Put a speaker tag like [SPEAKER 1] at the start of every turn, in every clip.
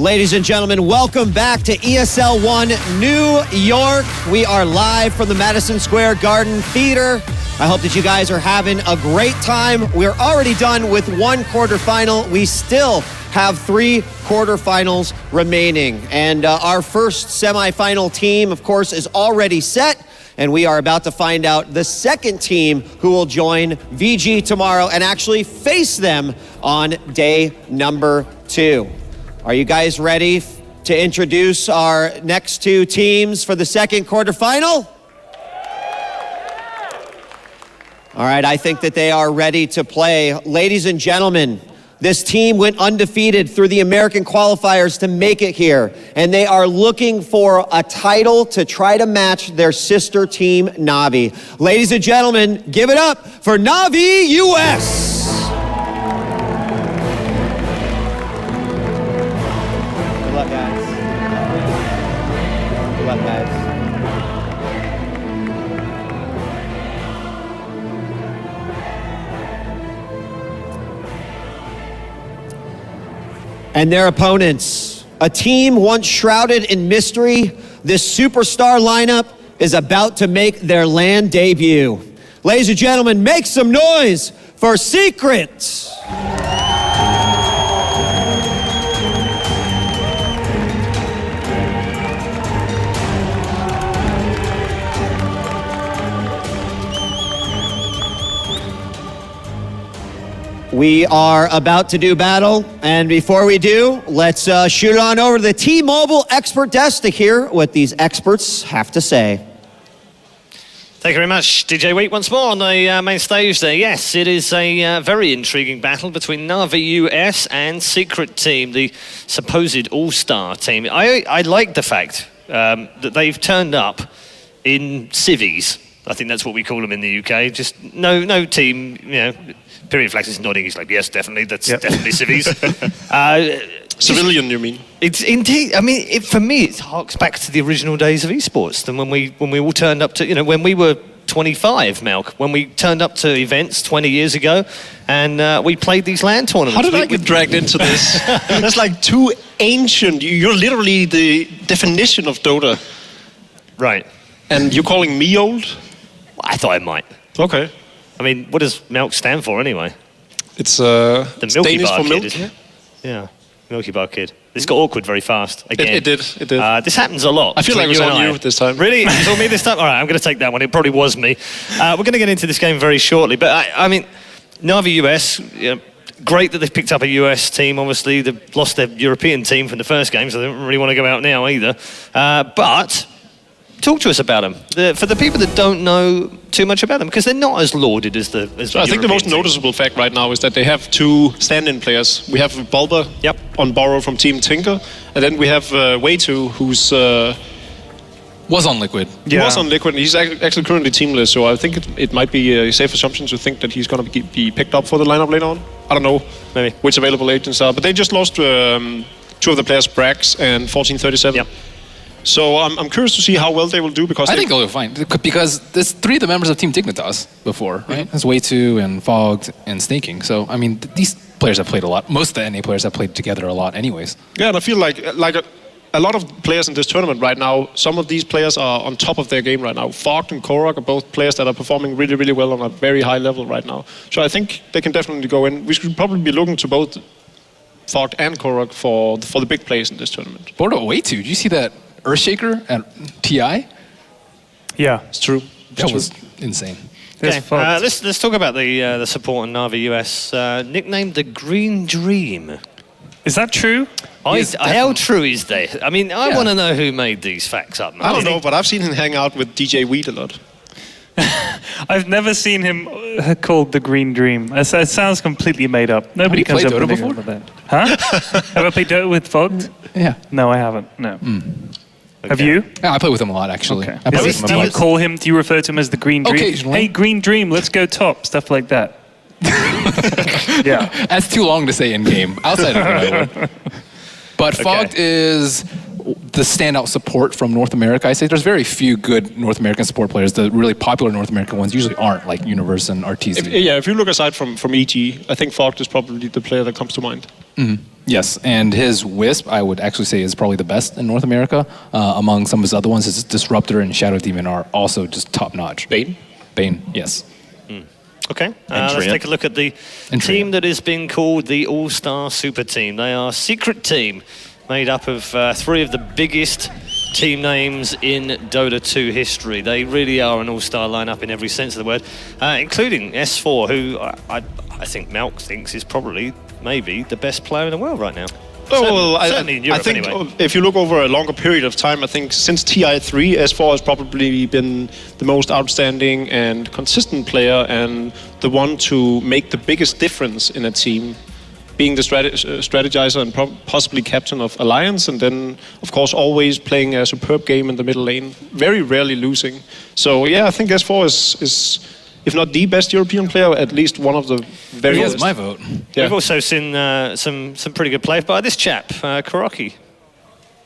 [SPEAKER 1] Ladies and gentlemen, welcome back to ESL One New York. We are live from the Madison Square Garden Theater. I hope that you guys are having a great time. We're already done with one quarterfinal. We still have 3 quarterfinals remaining. And our first semifinal team, of course, is already set. And we are about to find out the second team who will join VG tomorrow and actually face them on day number 2. Are you guys ready to introduce our next 2 teams for the second quarterfinal? All right, I think that they are ready to play. Ladies and gentlemen, this team went undefeated through the American qualifiers to make it here, and they are looking for a title to try to match their sister team, Navi. Ladies and gentlemen, give it up for Navi US. Good luck, guys. Good luck, guys. And their opponents, a team once shrouded in mystery, this superstar lineup is about to make their LAN debut. Ladies and gentlemen, make some noise for Secret. We are about to do battle, and before we do, let's shoot on over to the T-Mobile expert desk to hear what these experts have to say.
[SPEAKER 2] Thank you very much, DJ Wheat, once more on the main stage there. Yes, it is a very intriguing battle between Navi US and Secret Team, the supposed all-star team. I like the fact that they've turned up in civvies. I think that's what we call them in the UK. Just no team, you know. Period Flax is nodding. He's like, yes, definitely. That's definitely civvies.
[SPEAKER 3] Civilian, you mean?
[SPEAKER 2] It's indeed. I mean, for me, it harks back to the original days of esports. Than when we all turned up to, when we were 25, Malk, when we turned up to events 20 years ago, and we played these LAN tournaments.
[SPEAKER 3] How did I get dragged into this? That's like too ancient. You're literally the definition of Dota.
[SPEAKER 2] Right.
[SPEAKER 3] And you're calling me old?
[SPEAKER 2] I thought I might.
[SPEAKER 3] Okay.
[SPEAKER 2] I mean, what does Milk stand for anyway?
[SPEAKER 3] It's
[SPEAKER 2] the Milky
[SPEAKER 3] Danish
[SPEAKER 2] Bar
[SPEAKER 3] for
[SPEAKER 2] Kid,
[SPEAKER 3] milk.
[SPEAKER 2] isn't it? Yeah, Milky Bar Kid. This got awkward very fast again.
[SPEAKER 3] It did.
[SPEAKER 2] This happens a lot.
[SPEAKER 3] I feel like it was on you this time.
[SPEAKER 2] Really? It was on me this time? All right, I'm going to take that one. It probably was me. We're going to get into this game very shortly. But, I mean, Navi US, great that they've picked up a US team. Obviously, they've lost their European team from the first game, so they don't really want to go out now either. But talk to us about them. For the people that don't know too much about them, because they're not as lauded as the
[SPEAKER 3] So I think the most noticeable fact right now is that they have 2 stand-in players. We have Bulba on borrow from Team Tinker, and then we have Way2, who's
[SPEAKER 4] was on Liquid.
[SPEAKER 3] He was on Liquid. He's actually currently teamless, so I think it might be a safe assumption to think that he's going to be picked up for the lineup later on. I don't know
[SPEAKER 2] maybe
[SPEAKER 3] which available agents are, but they just lost 2 of the players, Brax and 1437.
[SPEAKER 2] Yep.
[SPEAKER 3] So I'm curious to see how well they will do, because
[SPEAKER 4] I think they'll do fine, because there's 3 of the members of Team Dignitas before, right? There's Way2 and Fogged and Snaking. So, I mean, these players have played a lot. Most of the NA players have played together a lot anyways.
[SPEAKER 3] Yeah, and I feel like a lot of players in this tournament right now, some of these players are on top of their game right now. Fogged and Korok are both players that are performing really, really well on a very high level right now. So I think they can definitely go in. We should probably be looking to both Fogged and Korok for the big plays in this tournament.
[SPEAKER 4] What about Way2? Did you see that Earthshaker at TI?
[SPEAKER 5] Yeah,
[SPEAKER 3] it's true.
[SPEAKER 4] That was insane.
[SPEAKER 2] Okay, let's talk about the support in Navi US, nicknamed the Green Dream.
[SPEAKER 5] Is that true?
[SPEAKER 2] How true is that? I mean, I want to know who made these facts up.
[SPEAKER 3] I don't know, but I've seen him hang out with DJ Wheat a lot.
[SPEAKER 5] I've never seen him called the Green Dream. It sounds completely made up. Nobody comes up with that. Huh? Have I played Dota with Fogged?
[SPEAKER 4] Yeah.
[SPEAKER 5] No, I haven't. No. Okay. Have you?
[SPEAKER 4] Yeah, I play with him a lot, actually.
[SPEAKER 5] Okay. Do you call him? Do you refer to him as the Green Dream?
[SPEAKER 4] Occasionally.
[SPEAKER 5] Hey, Green Dream, let's go top. Stuff like that. Yeah.
[SPEAKER 4] That's too long to say in game. Outside of it, I would. But Fogged is the standout support from North America. I say there's very few good North American support players. The really popular North American ones usually aren't, like Universe and RTZ.
[SPEAKER 3] If you look aside from EG, I think Fogged is probably the player that comes to mind.
[SPEAKER 4] Mm-hmm. Yes, and his Wisp, I would actually say, is probably the best in North America. Among some of his other ones, his Disruptor and Shadow Demon are also just top-notch.
[SPEAKER 3] Bane?
[SPEAKER 4] Bane, yes.
[SPEAKER 2] Okay, let's take a look at the team that has been called the All-Star Super Team. They are a secret team made up of 3 of the biggest team names in Dota 2 history. They really are an all-star lineup in every sense of the word, including S4, who I think Malk thinks is probably, maybe, the best player in the world right now. Certainly in Europe,
[SPEAKER 3] I think
[SPEAKER 2] anyway.
[SPEAKER 3] if you look over a longer period of time, I think since TI3, S4 has probably been the most outstanding and consistent player and the one to make the biggest difference in a team, being the strategizer and possibly captain of Alliance, and then, of course, always playing a superb game in the middle lane, very rarely losing. So, yeah, I think S4 is if not the best European player, at least one of the very best.
[SPEAKER 4] He has my vote.
[SPEAKER 2] Yeah. We've also seen some pretty good play by this chap, Kuroki.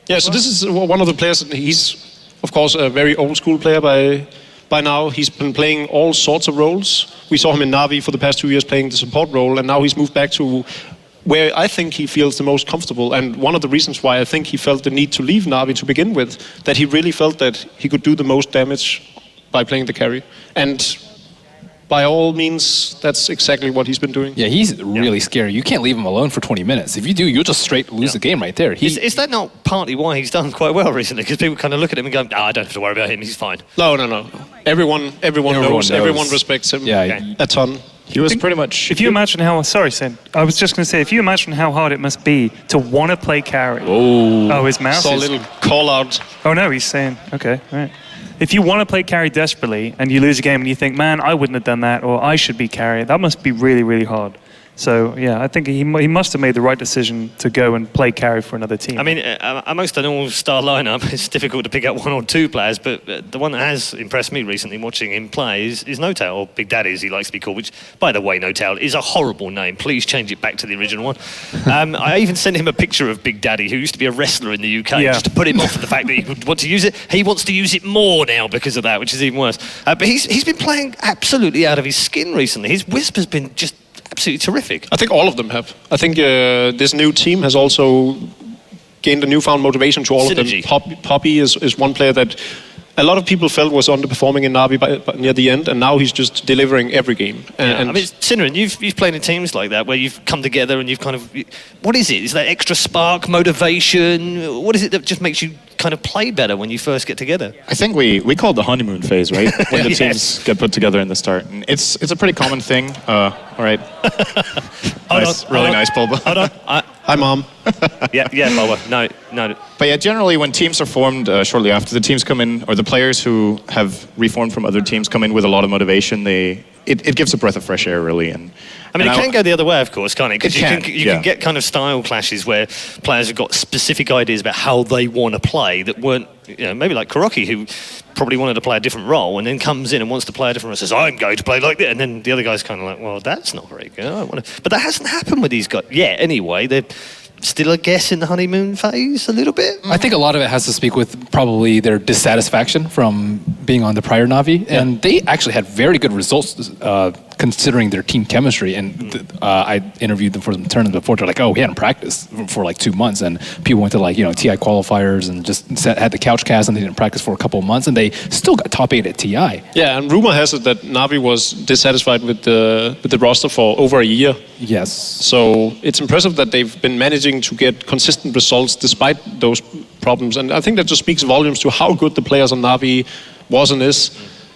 [SPEAKER 3] Yeah, so this is one of the players. He's, of course, a very old-school player by now. He's been playing all sorts of roles. We saw him in Na'Vi for the past 2 years playing the support role, and now he's moved back to where I think he feels the most comfortable. And one of the reasons why I think he felt the need to leave Na'Vi to begin with, that he really felt that he could do the most damage by playing the carry. And by all means, that's exactly what he's been doing.
[SPEAKER 4] Yeah, he's really scary. You can't leave him alone for 20 minutes. If you do, you'll just straight lose the game right there.
[SPEAKER 2] Is that not partly why he's done quite well recently? Because people kind of look at him and go, I don't have to worry about him, he's fine.
[SPEAKER 3] No. Everyone knows. Everyone respects him a ton.
[SPEAKER 6] He was pretty much...
[SPEAKER 5] If you imagine how... Sorry, Sid. I was just going to say, if you imagine how hard it must be to want to play carry. Oh, his mouse
[SPEAKER 3] saw a little call out.
[SPEAKER 5] Oh, no, he's saying... Okay, right. If you want to play carry desperately and you lose a game and you think, man, I wouldn't have done that, or I should be carry, that must be really, really hard. So, yeah, I think he must have made the right decision to go and play carry for another team.
[SPEAKER 2] I mean, amongst an all-star lineup, it's difficult to pick out 1 or 2 players, but the one that has impressed me recently watching him play is Notail, or Big Daddy as he likes to be called, which, by the way, Notail is a horrible name. Please change it back to the original one. I even sent him a picture of Big Daddy, who used to be a wrestler in the UK, just to put him off of the fact that he would want to use it. He wants to use it more now because of that, which is even worse. But he's been playing absolutely out of his skin recently. His Wisp has been just absolutely terrific.
[SPEAKER 3] I think all of them have. I think this new team has also gained a newfound motivation to all
[SPEAKER 2] Synergy.
[SPEAKER 3] of them. Poppy is one player that a lot of people felt was underperforming in Na'Vi by near the end, and now he's just delivering every game. And
[SPEAKER 2] I mean, Synerin, you've played in teams like that where you've come together and you've kind of... What is it? Is that extra spark, motivation? What is it that just makes you kind of play better when you first get together?
[SPEAKER 6] I think we call it the honeymoon phase, right? When the teams get put together in the start. And it's a pretty common thing. All right. Really nice, Bulba.
[SPEAKER 2] Hold on.
[SPEAKER 3] Hi, Mom.
[SPEAKER 2] yeah, Bulba. No.
[SPEAKER 6] But yeah, generally when teams are formed shortly after, the teams come in, or the players who have reformed from other teams come in with a lot of motivation. It gives a breath of fresh air, really. And
[SPEAKER 2] I mean, it can go the other way, of course, can't it? Because you
[SPEAKER 6] can
[SPEAKER 2] get kind of style clashes where players have got specific ideas about how they want to play that weren't, maybe like Kuroki, who probably wanted to play a different role and then comes in and wants to play a different role and says, I'm going to play like that. And then the other guy's kind of like, well, that's not very good. I don't want to. But that hasn't happened with these guys yet, anyway. They're still, I guess, in the honeymoon phase a little bit.
[SPEAKER 4] I think a lot of it has to speak with probably their dissatisfaction from being on the prior Na'Vi. Yeah. And they actually had very good results considering their team chemistry. And I interviewed them for some tournaments before. They're like, oh, we hadn't practiced for like 2 months. And people went to TI qualifiers and just had the couch cast and they didn't practice for a couple of months. And they still got top 8 at TI.
[SPEAKER 3] Yeah, and rumor has it that Na'Vi was dissatisfied with the roster for over a year.
[SPEAKER 4] Yes.
[SPEAKER 3] So it's impressive that they've been managing to get consistent results despite those problems. And I think that just speaks volumes to how good the players on Na'Vi was and is.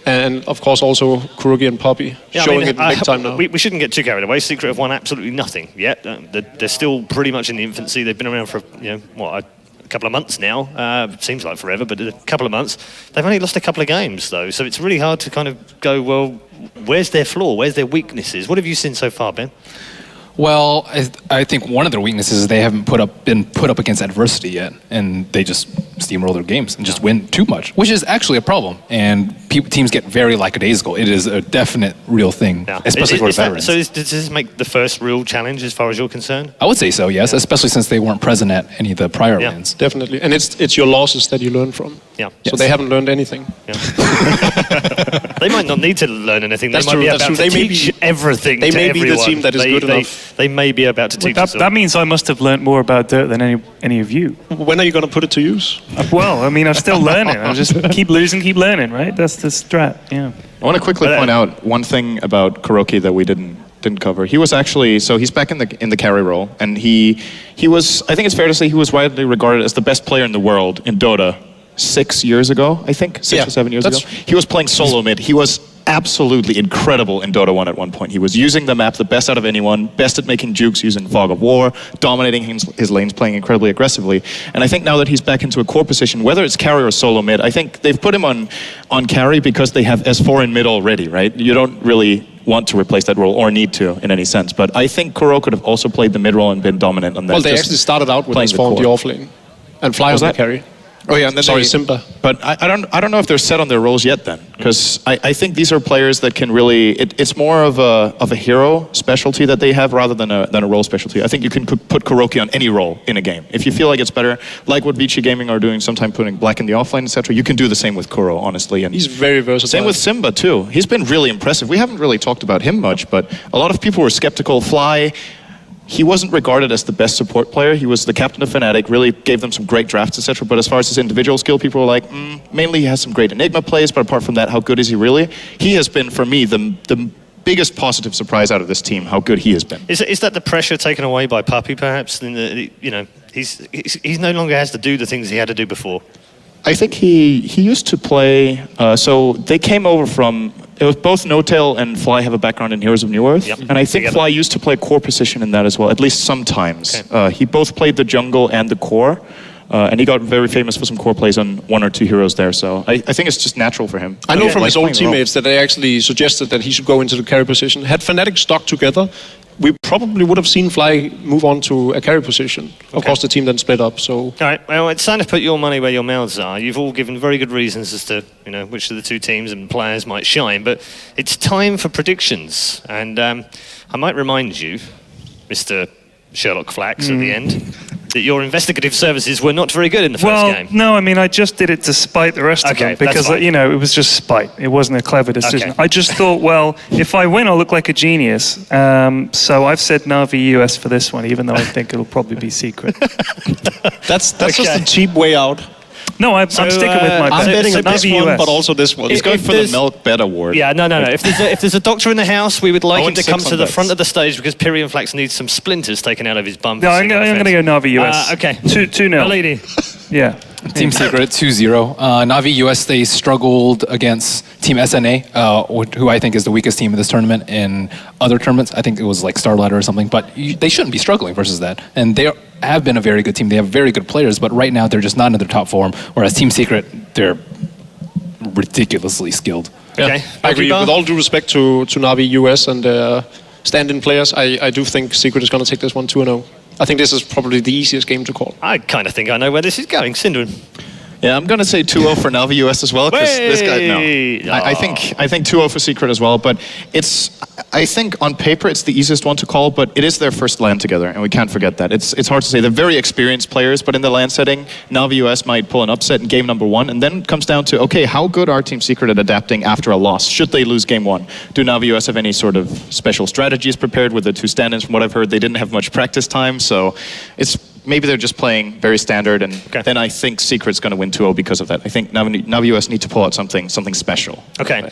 [SPEAKER 3] And of course also Kurogi and Poppy showing it big time now.
[SPEAKER 2] We shouldn't get too carried away. Secret have won absolutely nothing yet. They're still pretty much in the infancy. They've been around for a couple of months now. Seems like forever, but a couple of months. They've only lost a couple of games though, so it's really hard to kind of go, well, where's their flaw? Where's their weaknesses? What have you seen so far, Ben?
[SPEAKER 4] Well, I think one of their weaknesses is they haven't been put up against adversity yet, and they just steamroll their games and just win too much, which is actually a problem. And teams get very lackadaisical. It is a definite real thing, especially for veterans.
[SPEAKER 2] So does this make the first real challenge as far as you're concerned?
[SPEAKER 4] I would say so, yes, especially since they weren't present at any of the prior wins.
[SPEAKER 3] Definitely. And it's your losses that you learn from.
[SPEAKER 2] Yeah.
[SPEAKER 3] So they haven't learned anything.
[SPEAKER 2] Yeah. They might not need to learn anything.
[SPEAKER 3] That's
[SPEAKER 2] they might
[SPEAKER 3] true,
[SPEAKER 2] be
[SPEAKER 3] that's
[SPEAKER 2] about
[SPEAKER 3] true.
[SPEAKER 2] to teach everything
[SPEAKER 3] They
[SPEAKER 2] to
[SPEAKER 3] may be the
[SPEAKER 2] everyone.
[SPEAKER 3] team that is good enough.
[SPEAKER 2] They may be about to teach us all.
[SPEAKER 5] That means I must have learned more about Dota than any of you.
[SPEAKER 3] When are you going to put it to use?
[SPEAKER 5] Well, I mean, I'm still learning. I just keep losing, keep learning, right? That's the strat, yeah.
[SPEAKER 6] I want to quickly point out one thing about Kuroki that we didn't cover. He was actually, so he's back in the carry role, and he was, I think it's fair to say, he was widely regarded as the best player in the world in Dota 6 years ago, I think, 6 or 7 years ago. He was playing solo mid. He was absolutely incredible in Dota 1 at one point. He was using the map the best out of anyone, best at making jukes using Fog of War, dominating his lanes, playing incredibly aggressively. And I think now that he's back into a core position, whether it's carry or solo mid, I think they've put him on carry because they have S4 in mid already, right? You don't really want to replace that role or need to in any sense. But I think Kuro could have also played the mid role and been dominant on that.
[SPEAKER 3] Well, they actually started out with S4 on the off lane and Fly on the carry.
[SPEAKER 6] Oh yeah, and then
[SPEAKER 3] Simba.
[SPEAKER 6] But I don't know if they're set on their roles yet then, because I think these are players that can really. It's more of a hero specialty that they have rather than a role specialty. I think you can put Kuroki on any role in a game if you feel like it's better, like what Vici Gaming are doing, sometimes putting Black in the offlane, etc. You can do the same with Kuro, honestly. And
[SPEAKER 3] he's very versatile.
[SPEAKER 6] Same with Simba too. He's been really impressive. We haven't really talked about him much, but a lot of people were skeptical. Fly. He wasn't regarded as the best support player. He was the captain of Fnatic, really gave them some great drafts, etc. But as far as his individual skill, people were like, mainly he has some great Enigma plays, but apart from that, how good is he really? He has been, for me, the biggest positive surprise out of this team, how good he has been.
[SPEAKER 2] Is that the pressure taken away by Puppy, perhaps? He's no longer has to do the things he had to do before.
[SPEAKER 6] I think he used to play, so they came over from, it was both No-Tail and Fly have a background in Heroes of New Earth, and I think Fly used to play core position in that as well, at least sometimes. Okay. He both played the jungle and the core, and he got very famous for some core plays on 1 or 2 heroes there, so I think it's just natural for him.
[SPEAKER 3] I know from his old teammates that they actually suggested that he should go into the carry position. Had Fnatic stuck together, we probably would have seen Fly move on to a carry position. Of course, the team then split up. So.
[SPEAKER 2] All right. Well, it's time to put your money where your mouths are. You've all given very good reasons as to which of the two teams and players might shine. But it's time for predictions, and I might remind you, Mr. Sherlock Flax, at the end, that your investigative services were not very good in the first game.
[SPEAKER 5] No, I mean, I just did it to spite the rest of them because, it was just spite. It wasn't a clever decision.
[SPEAKER 2] Okay.
[SPEAKER 5] I just thought, well, if I win, I'll look like a genius. So I've said Na'Vi US for this one, even though I think it'll probably be secret.
[SPEAKER 3] That's just a cheap way out.
[SPEAKER 5] No, I'm sticking with my bet.
[SPEAKER 3] I'm betting on this one,
[SPEAKER 5] US.
[SPEAKER 3] but also this one.
[SPEAKER 6] He's going for the Milk Bet Award.
[SPEAKER 2] Yeah, no. If there's a doctor in the house, we would like him to come to the front of the stage because Pyrion Flax needs some splinters taken out of his bum.
[SPEAKER 5] No, I'm going to go Na'Vi US.
[SPEAKER 2] Okay.
[SPEAKER 5] 2-0.
[SPEAKER 2] Lady.
[SPEAKER 5] Yeah.
[SPEAKER 4] Team Secret 2-0. Na'Vi US, they struggled against Team SNA, who I think is the weakest team in this tournament. In other tournaments, I think it was like Starlighter or something, but they shouldn't be struggling versus that. And they have been a very good team. They have very good players, but right now they're just not in their top form, whereas Team Secret, they're ridiculously skilled.
[SPEAKER 2] Okay.
[SPEAKER 3] Yeah, I agree. With all due respect to Na'Vi US and stand-in players, I do think Secret is going to take this one 2-0. I think this is probably the easiest game to call.
[SPEAKER 2] I kind of think I know where this is going. Syndrome.
[SPEAKER 6] Yeah, I'm going to say 2-0 for Na'Vi US as well, because this guy, no. I think 2-0 for Secret as well, but I think on paper it's the easiest one to call, but it is their first LAN together, and we can't forget that. It's hard to say. They're very experienced players, but in the LAN setting, Na'Vi US might pull an upset in game number 1, and then it comes down to, okay, how good are Team Secret at adapting after a loss? Should they lose game 1? Do Na'Vi US have any sort of special strategies prepared with the 2 stand-ins? From what I've heard, they didn't have much practice time, so maybe they're just playing very standard, and then I think Secret's going to win 2-0 because of that. I think Na'Vi US need to pull out something special.
[SPEAKER 2] Okay.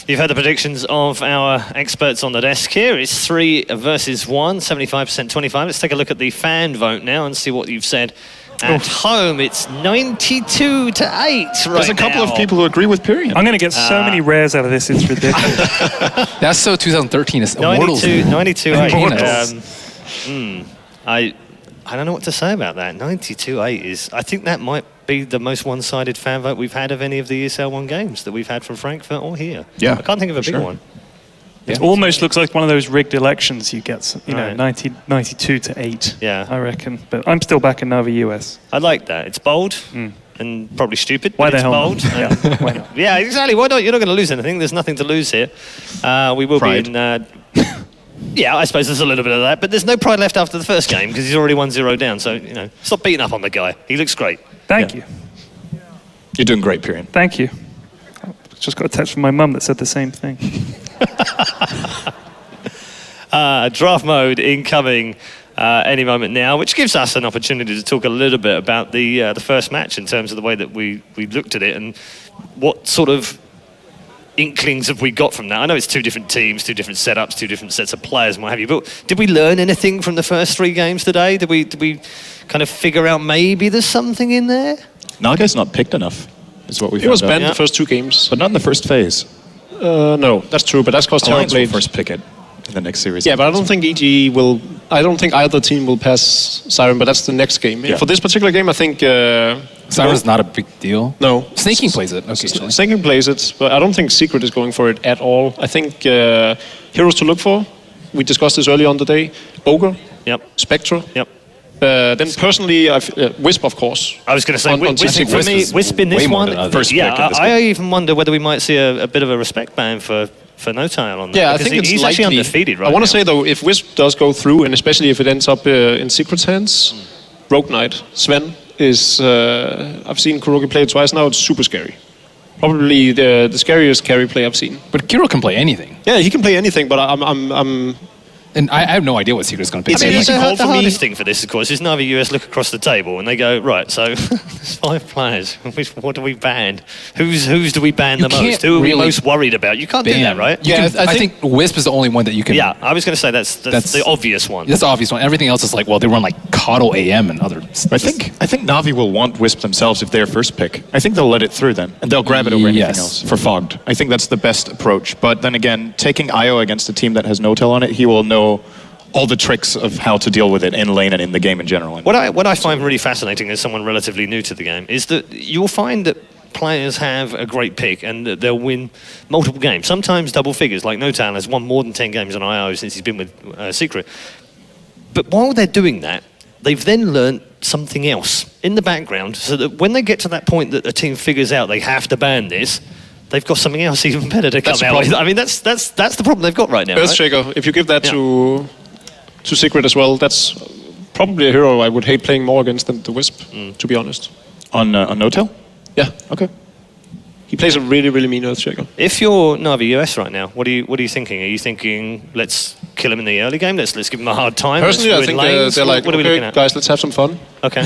[SPEAKER 2] You've heard the predictions of our experts on the desk here. It's 3 versus 1, 75%, 25. Let's take a look at the fan vote now and see what you've said. At home, it's 92-8
[SPEAKER 6] There's a couple of people who agree with Pyrion.
[SPEAKER 5] I'm going to get so many rares out of this, it's ridiculous.
[SPEAKER 4] That's so 2013. It's
[SPEAKER 2] 92-8. I don't know what to say about that. 92-8 is... I think that might be the most one-sided fan vote we've had of any of the ESL One games that we've had from Frankfurt or here.
[SPEAKER 6] Yeah,
[SPEAKER 2] I can't think of a bigger one.
[SPEAKER 5] It almost looks like one of those rigged elections you get, 92-8.
[SPEAKER 2] Yeah.
[SPEAKER 5] I reckon. But I'm still back in Na'Vi US.
[SPEAKER 2] I like that. It's bold. and probably stupid.
[SPEAKER 5] Why
[SPEAKER 2] but
[SPEAKER 5] the
[SPEAKER 2] it's
[SPEAKER 5] hell
[SPEAKER 2] bold.
[SPEAKER 5] not? Yeah, why not?
[SPEAKER 2] Yeah, exactly. Why not? You're not going to lose anything. There's nothing to lose here. We will
[SPEAKER 6] Pride.
[SPEAKER 2] be in... yeah, I suppose there's a little bit of that, but there's no pride left after the first game because he's already 1-0 down. So, stop beating up on the guy. He looks great.
[SPEAKER 5] Thank you.
[SPEAKER 6] You're doing great, Pyrian.
[SPEAKER 5] Thank you. Just got a text from my mum that said the same thing.
[SPEAKER 2] Draft mode incoming any moment now, which gives us an opportunity to talk a little bit about the first match in terms of the way that we looked at it and what sort of inklings have we got from that. I know it's two different teams, two different setups, two different sets of players and what have you, but did we learn anything from the first 3 games today? Did we kind of figure out maybe there's something in there?
[SPEAKER 6] Naga's not picked enough, is what we
[SPEAKER 3] He
[SPEAKER 6] found
[SPEAKER 3] was
[SPEAKER 6] out.
[SPEAKER 3] banned the first 2 games.
[SPEAKER 6] But not in the first phase.
[SPEAKER 3] No, that's true, but that's because Terra
[SPEAKER 6] Alliance will
[SPEAKER 3] played.
[SPEAKER 6] first pick it in the next series.
[SPEAKER 3] Yeah, but I don't think EG will. I don't think either team will pass Siren, but that's the next game.
[SPEAKER 6] Yeah.
[SPEAKER 3] For this particular game, I think.
[SPEAKER 4] Siren's not a big deal.
[SPEAKER 3] No.
[SPEAKER 4] Snaking plays it occasionally.
[SPEAKER 3] Snaking plays it, but I don't think Secret is going for it at all. I think heroes to look for. We discussed this earlier on the day. Ogre,
[SPEAKER 2] Yep.
[SPEAKER 3] Spectre.
[SPEAKER 2] Yep.
[SPEAKER 3] Then personally, Wisp, of course.
[SPEAKER 2] I was going to say,
[SPEAKER 3] On
[SPEAKER 2] Wisp,
[SPEAKER 3] TC.
[SPEAKER 2] for me,
[SPEAKER 4] Wisp is
[SPEAKER 2] Wisp in this
[SPEAKER 4] way more
[SPEAKER 2] one.
[SPEAKER 4] than others.
[SPEAKER 6] First pick
[SPEAKER 2] Yeah,
[SPEAKER 6] in this
[SPEAKER 2] I
[SPEAKER 6] game.
[SPEAKER 2] even wonder whether we might see a bit of a respect ban for Notile on that.
[SPEAKER 3] Yeah, I
[SPEAKER 2] because
[SPEAKER 3] think it's
[SPEAKER 2] he's
[SPEAKER 3] likely.
[SPEAKER 2] actually undefeated right
[SPEAKER 3] I want
[SPEAKER 2] now.
[SPEAKER 3] to say though, if Wisp does go through, and especially if it ends up in Secret's hands, Rogue Knight Sven is. I've seen Kuroki play it twice now. It's super scary. Probably the scariest carry play I've seen.
[SPEAKER 4] But Kiro can play anything.
[SPEAKER 3] Yeah, he can play anything, but I'm
[SPEAKER 4] And I have no idea what Secret's going to pick.
[SPEAKER 3] It's
[SPEAKER 2] I mean,
[SPEAKER 3] an easy
[SPEAKER 2] the
[SPEAKER 3] call for me.
[SPEAKER 2] hardest thing for this, of course, is Navi US look across the table and they go, right, so there's 5 players. What do we ban? Who's do we ban the most?
[SPEAKER 4] can't
[SPEAKER 2] Who are we
[SPEAKER 4] really
[SPEAKER 2] most worried about? You can't do that, right?
[SPEAKER 3] Yeah,
[SPEAKER 4] I think Wisp is the only one that you can.
[SPEAKER 2] Yeah, I was going to say that's the obvious one.
[SPEAKER 4] That's the obvious one. Everything else is like, well, they run like Coddle AM and other.
[SPEAKER 6] I think Navi will want Wisp themselves if they're first pick. I think they'll let it through then, and they'll grab it over anything
[SPEAKER 4] Yes.
[SPEAKER 6] else for Fogged. I think that's the best approach. But then again, taking Io against a team that has no-tail on it, he will know all the tricks of how to deal with it in lane and in the game in general.
[SPEAKER 2] What I find really fascinating as someone relatively new to the game is that you'll find that players have a great pick and that they'll win multiple games, sometimes double figures, like Notan has won more than 10 games on IO since he's been with Secret. But while they're doing that, they've then learned something else in the background so that when they get to that point that the team figures out they have to ban this, they've got something else even better to come
[SPEAKER 3] That's the
[SPEAKER 2] out with.
[SPEAKER 3] problem.
[SPEAKER 2] I mean, that's the problem they've got right now. Right?
[SPEAKER 3] Earthshaker. If you give that
[SPEAKER 2] Yeah.
[SPEAKER 3] to Secret as well, that's probably a hero I would hate playing more against than the Wisp, to be honest.
[SPEAKER 6] On no-tail?
[SPEAKER 3] Yeah,
[SPEAKER 6] Okay.
[SPEAKER 3] he plays a really, really mean Earthshaker.
[SPEAKER 2] If you're Navi US right now, what are you thinking? Are you thinking let's kill him in the early game? Let's give him a hard time.
[SPEAKER 3] Personally, I
[SPEAKER 2] let's win
[SPEAKER 3] think
[SPEAKER 2] lanes?
[SPEAKER 3] they're like,
[SPEAKER 2] what are we
[SPEAKER 3] okay,
[SPEAKER 2] looking at?
[SPEAKER 3] guys, let's have some fun.
[SPEAKER 2] Okay,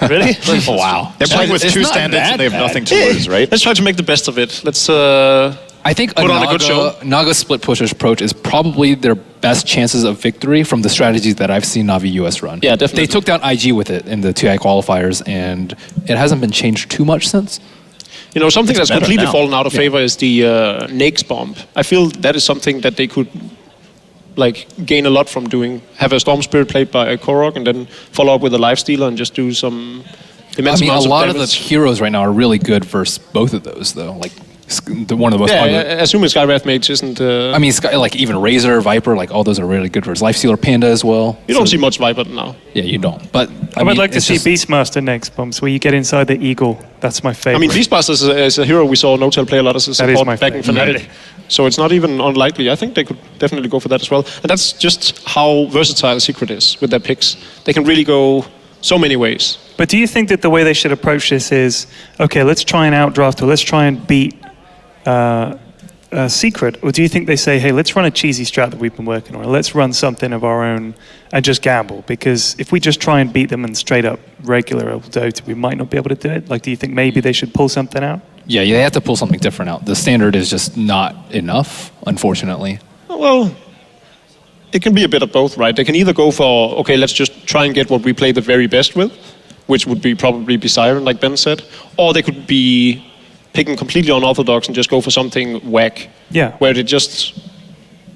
[SPEAKER 2] really?
[SPEAKER 4] Oh wow!
[SPEAKER 6] They're playing with
[SPEAKER 4] It's
[SPEAKER 6] 2
[SPEAKER 4] not
[SPEAKER 6] standards
[SPEAKER 4] that
[SPEAKER 6] and they have
[SPEAKER 4] bad.
[SPEAKER 6] nothing to lose, right?
[SPEAKER 3] Let's try to make the best of it. Let's.
[SPEAKER 4] I think
[SPEAKER 3] Put on a good show.
[SPEAKER 4] Naga split pushers approach is probably their best chances of victory from the strategies that I've seen Navi US run.
[SPEAKER 3] Yeah, definitely.
[SPEAKER 4] They took down IG with it in the TI qualifiers, and it hasn't been changed too much since.
[SPEAKER 3] You know, something that's
[SPEAKER 6] better
[SPEAKER 3] completely
[SPEAKER 6] now.
[SPEAKER 3] fallen out of favor is the Nakes bomb. I feel that is something that they could like gain a lot from doing. Have a Storm Spirit played by a Korok and then follow up with a Lifestealer and just do some immense
[SPEAKER 4] I mean, a
[SPEAKER 3] amounts
[SPEAKER 4] lot
[SPEAKER 3] of
[SPEAKER 4] of the
[SPEAKER 3] damage.
[SPEAKER 4] heroes right now are really good versus both of those, though. Like one of the most popular.
[SPEAKER 3] assuming Skywrath Mage isn't.
[SPEAKER 4] I mean, like even Razor, Viper, like all those are really good versus Lifestealer, Panda as well.
[SPEAKER 3] you don't
[SPEAKER 4] So-
[SPEAKER 3] see much Viper now.
[SPEAKER 4] Yeah, you don't. But
[SPEAKER 5] I would like to
[SPEAKER 4] it's
[SPEAKER 5] see
[SPEAKER 4] just-
[SPEAKER 5] Beastmaster next bumps where you get inside the Eagle. That's my favorite.
[SPEAKER 3] I mean, Beastmaster is a hero we saw No-Tail play a lot as a
[SPEAKER 5] That is
[SPEAKER 3] support
[SPEAKER 5] my
[SPEAKER 3] back in
[SPEAKER 5] favorite.
[SPEAKER 3] Fnatic. So it's not even unlikely. I think they could definitely go for that as well. And that's just how versatile Secret is with their picks. They can really go so many ways.
[SPEAKER 5] But do you think that the way they should approach this is, okay, let's try and outdraft or let's try and beat Secret? Or do you think they say, hey, let's run a cheesy strat that we've been working on, or let's run something of our own and just gamble? Because if we just try and beat them in straight up regular old Dota, we might not be able to do it. Like, do you think maybe they should pull something out?
[SPEAKER 4] Yeah, they have to pull something different out. The standard is just not enough, unfortunately.
[SPEAKER 3] Well, it can be a bit of both, right? They can either go for, okay, let's just try and get what we play the very best with, which would be probably be Siren, like Ben said, or they could be picking completely unorthodox and just go for something whack.
[SPEAKER 5] Yeah.
[SPEAKER 3] Where they just,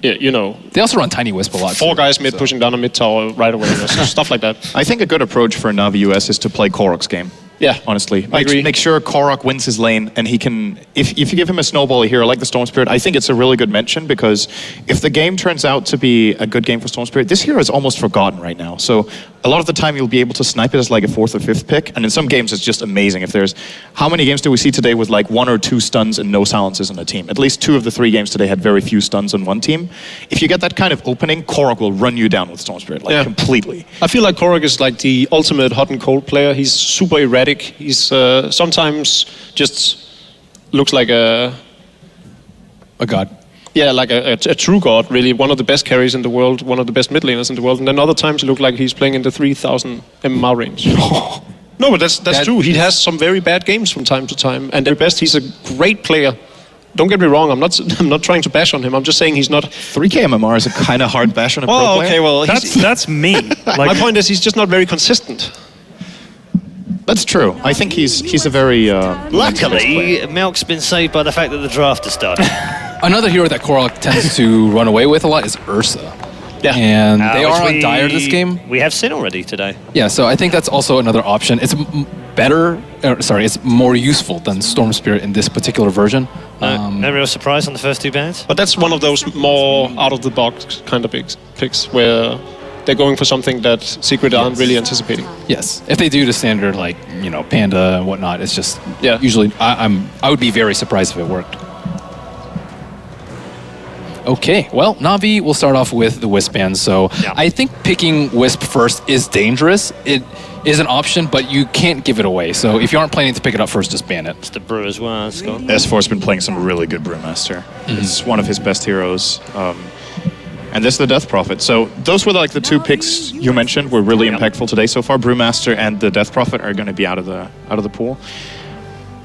[SPEAKER 3] yeah, you know,
[SPEAKER 4] They also run Tiny Wisp a lot.
[SPEAKER 3] 4
[SPEAKER 4] too,
[SPEAKER 3] guys mid
[SPEAKER 4] so-
[SPEAKER 3] pushing down a mid tower right away, or stuff like that.
[SPEAKER 6] I think a good approach for Navi US is to play Korok's game.
[SPEAKER 3] Yeah,
[SPEAKER 6] honestly.
[SPEAKER 3] I agree.
[SPEAKER 6] Make sure Korok wins his lane, and he can. If you give him a snowball hero like the Storm Spirit, I think it's a really good mention, because if the game turns out to be a good game for Storm Spirit, this hero is almost forgotten right now. So a lot of the time you'll be able to snipe it as like a 4th or 5th pick, and in some games it's just amazing. If there's how many games do we see today with like 1 or 2 stuns and no silences on a team? At least 2 of the 3 games today had very few stuns on one team. If you get that kind of opening, Korok will run you down with Storm Spirit, like completely.
[SPEAKER 3] I feel like Korok is like the ultimate hot and cold player. He's super erratic. He's sometimes just looks like a
[SPEAKER 4] god.
[SPEAKER 3] Yeah, like a true god, really. One of the best carries in the world, one of the best mid laners in the world. And then other times he looks like he's playing in the 3,000 MMR range. No, but that's true. He has some very bad games from time to time. And at best, he's a great player. Don't get me wrong. I'm not trying to bash on him. I'm just saying he's not.
[SPEAKER 6] 3K MMR is a kind of hard bash on a pro player.
[SPEAKER 3] Okay, well,
[SPEAKER 5] that's me. Like,
[SPEAKER 3] my point is, he's just not very consistent.
[SPEAKER 6] That's true. I think he's a very.
[SPEAKER 2] Luckily, Milk's been saved by the fact that the draft has started.
[SPEAKER 4] Another hero that Korok tends to run away with a lot is Ursa.
[SPEAKER 3] Yeah.
[SPEAKER 4] And they are on Dire this game.
[SPEAKER 2] We have seen already today.
[SPEAKER 4] Yeah, so I think that's also another option. It's it's more useful than Storm Spirit in this particular version.
[SPEAKER 2] No real surprise on the first 2 bans.
[SPEAKER 3] But that's one of those more out-of-the-box kind of picks where they're going for something that Secret aren't really anticipating.
[SPEAKER 4] Yes, if they do the standard, like, Panda and whatnot, it's just usually I would be very surprised if it worked. Okay, well, Na'Vi will start off with the Wisp ban, so I think picking Wisp first is dangerous. It is an option, but you can't give it away. So if you aren't planning to pick it up first, just ban it.
[SPEAKER 2] It's the brew as well, Scott.
[SPEAKER 6] S4's been playing some really good Brewmaster. It's one of his best heroes. And this is the Death Prophet. So those were like the 2 picks you mentioned were really impactful today so far. Brewmaster and the Death Prophet are going to be out of the pool.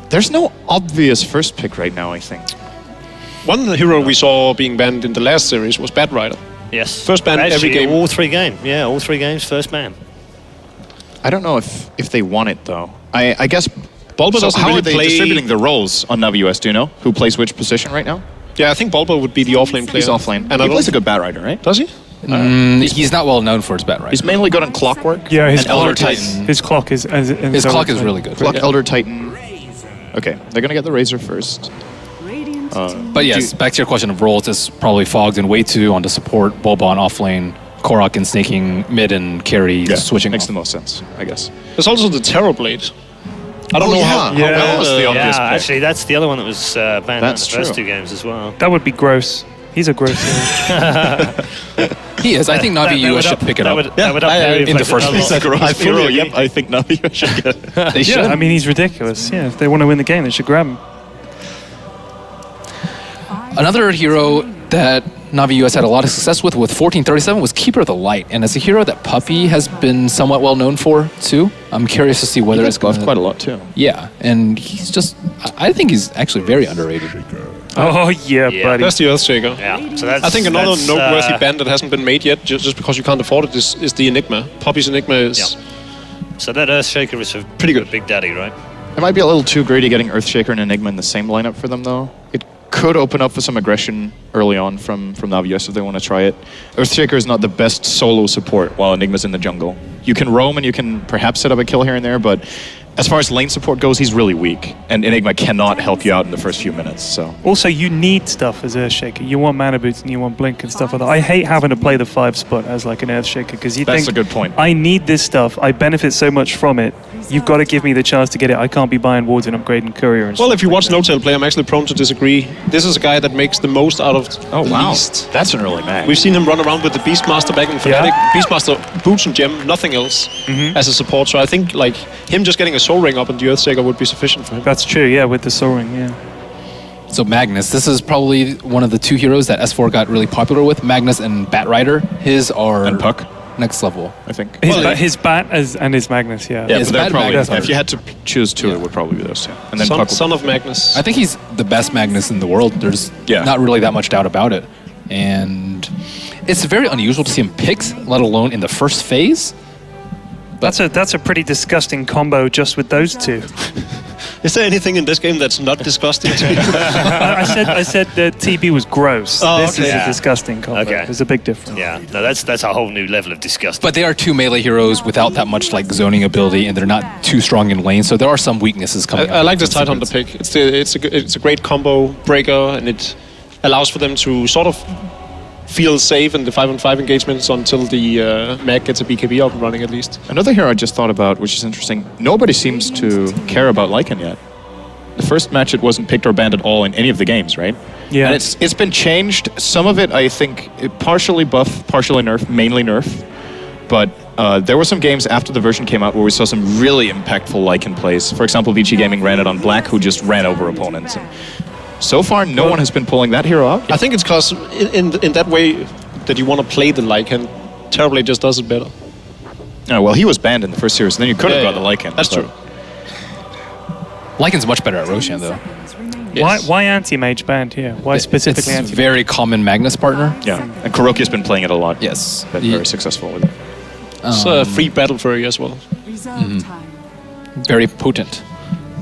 [SPEAKER 6] There's no obvious first pick right now, I think.
[SPEAKER 3] One hero we saw being banned in the last series was Bat Rider.
[SPEAKER 2] Yes.
[SPEAKER 3] First ban every game.
[SPEAKER 2] All 3 games. Yeah, all 3 games, first ban.
[SPEAKER 6] I don't know if they want it, though. I guess...
[SPEAKER 3] Bulba doesn't
[SPEAKER 6] how
[SPEAKER 3] really
[SPEAKER 6] are they
[SPEAKER 3] play...
[SPEAKER 6] distributing the roles on Navi US, do you know? Who plays which position right now?
[SPEAKER 3] Yeah, I think Bulba would be the offlane player.
[SPEAKER 6] He's offlane.
[SPEAKER 3] And
[SPEAKER 6] he plays a good Bat Rider, right?
[SPEAKER 3] Does he?
[SPEAKER 4] He's not well known for his Bat Rider.
[SPEAKER 6] He's mainly good on Clockwork.
[SPEAKER 5] Yeah, his
[SPEAKER 6] and Elder
[SPEAKER 5] clock
[SPEAKER 6] Titan.
[SPEAKER 5] His clock is
[SPEAKER 4] really good.
[SPEAKER 6] Clock, Elder Titan. Okay, they're going to get the Razor first.
[SPEAKER 4] But yes, back to your question of roles, it's probably Fogged and Way 2 on the support, Bulba on offlane, Korok and snaking mid and carry switching
[SPEAKER 6] makes
[SPEAKER 4] off.
[SPEAKER 6] the most sense, I guess.
[SPEAKER 3] There's also the Terrorblade. I don't know how
[SPEAKER 6] that was the obvious pick.
[SPEAKER 2] Actually, that's the other one that was banned in the
[SPEAKER 6] That's
[SPEAKER 2] first
[SPEAKER 6] true.
[SPEAKER 2] 2 games as well.
[SPEAKER 5] That would be gross. He's a gross hero.
[SPEAKER 4] He is. I think Navi US should pick it up.
[SPEAKER 2] That would
[SPEAKER 4] in the first place.
[SPEAKER 6] I think Navi should get it.
[SPEAKER 4] They should.
[SPEAKER 5] Yeah, I mean, he's ridiculous. Yeah, if they want to win the game, they should grab him.
[SPEAKER 4] Another hero that Navi US had a lot of success with 1437 was Keeper of the Light. And as a hero that Puppy has been somewhat well known for, too, I'm curious to see whether it's going to...
[SPEAKER 6] quite a lot, too.
[SPEAKER 4] Yeah, and he's just... I think he's actually very underrated.
[SPEAKER 5] Oh, yeah, buddy.
[SPEAKER 3] That's the Earthshaker.
[SPEAKER 2] Yeah, so that's...
[SPEAKER 3] I think another noteworthy ban that hasn't been made yet, just because you can't afford it, is the Enigma. Puppy's Enigma is...
[SPEAKER 2] Yeah. So that Earthshaker is a
[SPEAKER 3] pretty good.
[SPEAKER 2] Big Daddy, right?
[SPEAKER 6] It might be a little too greedy getting Earthshaker and Enigma in the same lineup for them, though. It could open up for some aggression early on from Navi US if they want to try it. Earthshaker is not the best solo support while Enigma's in the jungle. You can roam and you can perhaps set up a kill here and there, but as far as lane support goes, he's really weak, and Enigma cannot help you out in the first few minutes. So
[SPEAKER 5] also, you need stuff as Earthshaker. You want mana boots and you want blink and stuff like that. I hate having to play the 5 spot as like an Earthshaker because you
[SPEAKER 6] that's
[SPEAKER 5] think
[SPEAKER 6] a good point.
[SPEAKER 5] I need this stuff. I benefit so much from it. You've got to give me the chance to get it. I can't be buying wards and upgrading courier and
[SPEAKER 3] Well,
[SPEAKER 5] stuff
[SPEAKER 3] if you
[SPEAKER 5] like
[SPEAKER 3] watch
[SPEAKER 5] that.
[SPEAKER 3] No-Tail play, I'm actually prone to disagree. This is a guy that makes the most out of the least.
[SPEAKER 6] That's an early mag.
[SPEAKER 3] We've seen him run around with the Beastmaster back in Fnatic. Beastmaster, boots and gem, nothing else as a support. So I think like him just getting a soul ring up in the Earthshaker would be sufficient for him.
[SPEAKER 5] That's true, yeah, with the soul ring, yeah.
[SPEAKER 4] So Magnus, this is probably one of the 2 heroes that S4 got really popular with. Magnus and Bat Rider. His are
[SPEAKER 6] and Puck,
[SPEAKER 4] next level,
[SPEAKER 6] I think.
[SPEAKER 5] His Bat and his Magnus, yeah.
[SPEAKER 6] Yeah,
[SPEAKER 4] his
[SPEAKER 6] but they're
[SPEAKER 4] Bat
[SPEAKER 6] probably,
[SPEAKER 4] Magnus
[SPEAKER 6] if you had to choose 2, it would probably be those 2. And then Puck
[SPEAKER 3] Son of Magnus.
[SPEAKER 4] I think he's the best Magnus in the world. There's not really that much doubt about it. And it's very unusual to see him picked, let alone in the first phase.
[SPEAKER 5] That's a pretty disgusting combo just with those 2.
[SPEAKER 3] Is there anything in this game that's not disgusting to you?
[SPEAKER 5] I said the TB was gross. This is a disgusting combo.
[SPEAKER 2] Okay.
[SPEAKER 5] There's a big difference.
[SPEAKER 2] Yeah, no, that's a whole new level of disgust.
[SPEAKER 4] But they are two melee heroes without that much like zoning ability, and they're not too strong in lane, so there are some weaknesses coming up.
[SPEAKER 3] I like this Tidehunter pick. It's a great combo breaker, and it allows for them to sort of feel safe in the 5-on-5 engagements until the Mag gets a BKB up and running at least.
[SPEAKER 6] Another hero I just thought about, which is interesting. Nobody seems to care about Lycan yet. The first match, it wasn't picked or banned at all in any of the games, right?
[SPEAKER 5] Yeah.
[SPEAKER 6] And it's been changed. Some of it, I think, partially buff, partially nerf, mainly nerf. But there were some games after the version came out where we saw some really impactful Lycan plays. For example, VG Gaming ran it on Black, who just ran over opponents. And so far, no one has been pulling that hero out.
[SPEAKER 3] I think it's because in that way that you want to play the Lycan, Terribly just does it better.
[SPEAKER 6] Oh, well, he was banned in the first series, and then you could have got the Lycan.
[SPEAKER 3] That's true.
[SPEAKER 4] Lycan's much better at Roshan, though.
[SPEAKER 3] Yes.
[SPEAKER 5] Why anti-mage banned here? Why specifically
[SPEAKER 4] It's
[SPEAKER 5] anti-mage?
[SPEAKER 4] very common Magnus partner.
[SPEAKER 6] Yeah, and Kuroki's been playing it a lot.
[SPEAKER 4] Yes.
[SPEAKER 6] Been very successful with it.
[SPEAKER 3] It's a free battle for you as well.
[SPEAKER 4] Very potent.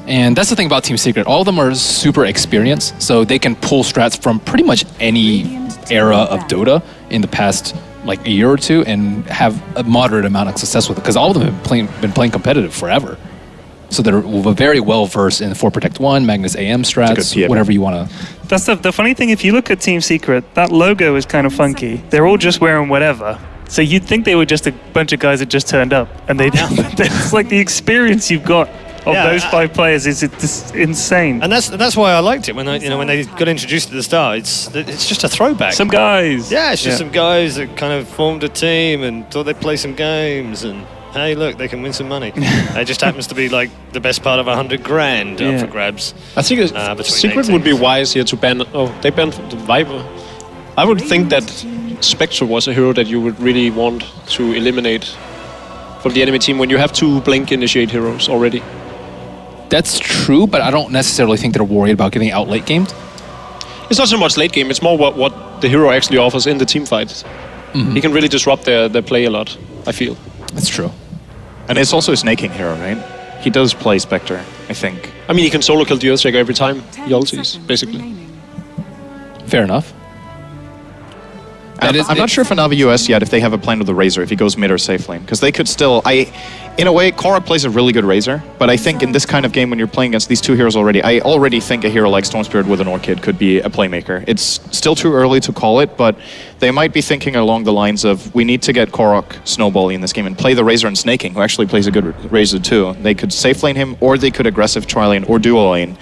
[SPEAKER 4] And that's the thing about Team Secret. All of them are super experienced, so they can pull strats from pretty much any era of Dota in the past like a year or two and have a moderate amount of success with it, because all of them have been playing competitive forever. So they're very well versed in 4 Protect 1, Magnus AM strats, whatever you want to.
[SPEAKER 5] That's the funny thing. If you look at Team Secret, that logo is kind of funky. They're all just wearing whatever. So you'd think they were just a bunch of guys that just turned up, and they it's like the experience you've got of those 5 players is insane.
[SPEAKER 2] And that's why I liked it when they got introduced at the start. It's just a throwback.
[SPEAKER 5] Some guys.
[SPEAKER 2] Yeah, it's just some guys that kind of formed a team and thought they'd play some games and hey, look, they can win some money. It just happens to be like the best part of $100,000 up for grabs.
[SPEAKER 3] I think Secret would be wise here to ban. Oh, they banned the Viper. I would think that Spectre was a hero that you would really want to eliminate from the enemy team when you have 2 Blink initiate heroes already.
[SPEAKER 4] That's true, but I don't necessarily think they're worried about getting out late games.
[SPEAKER 3] It's not so much late game, it's more what the hero actually offers in the team fight. He can really disrupt their play a lot, I feel.
[SPEAKER 4] That's true.
[SPEAKER 6] And it's also a snaking hero, right? He does play Spectre, I think.
[SPEAKER 3] I mean, he can solo kill the Earthshaker every time he ultis, basically.
[SPEAKER 4] Fair enough.
[SPEAKER 6] I'm not sure for Navi US yet if they have a plan with the Razor, if he goes mid or safe lane. Because they could still... In a way, Korok plays a really good Razor, but I think in this kind of game when you're playing against these 2 heroes already, I already think a hero like Storm Spirit with an Orchid could be a playmaker. It's still too early to call it, but they might be thinking along the lines of, we need to get Korok snowballing in this game and play the Razor and Snaking, who actually plays a good Razor too. They could safe lane him, or they could aggressive tri-lane or dual lane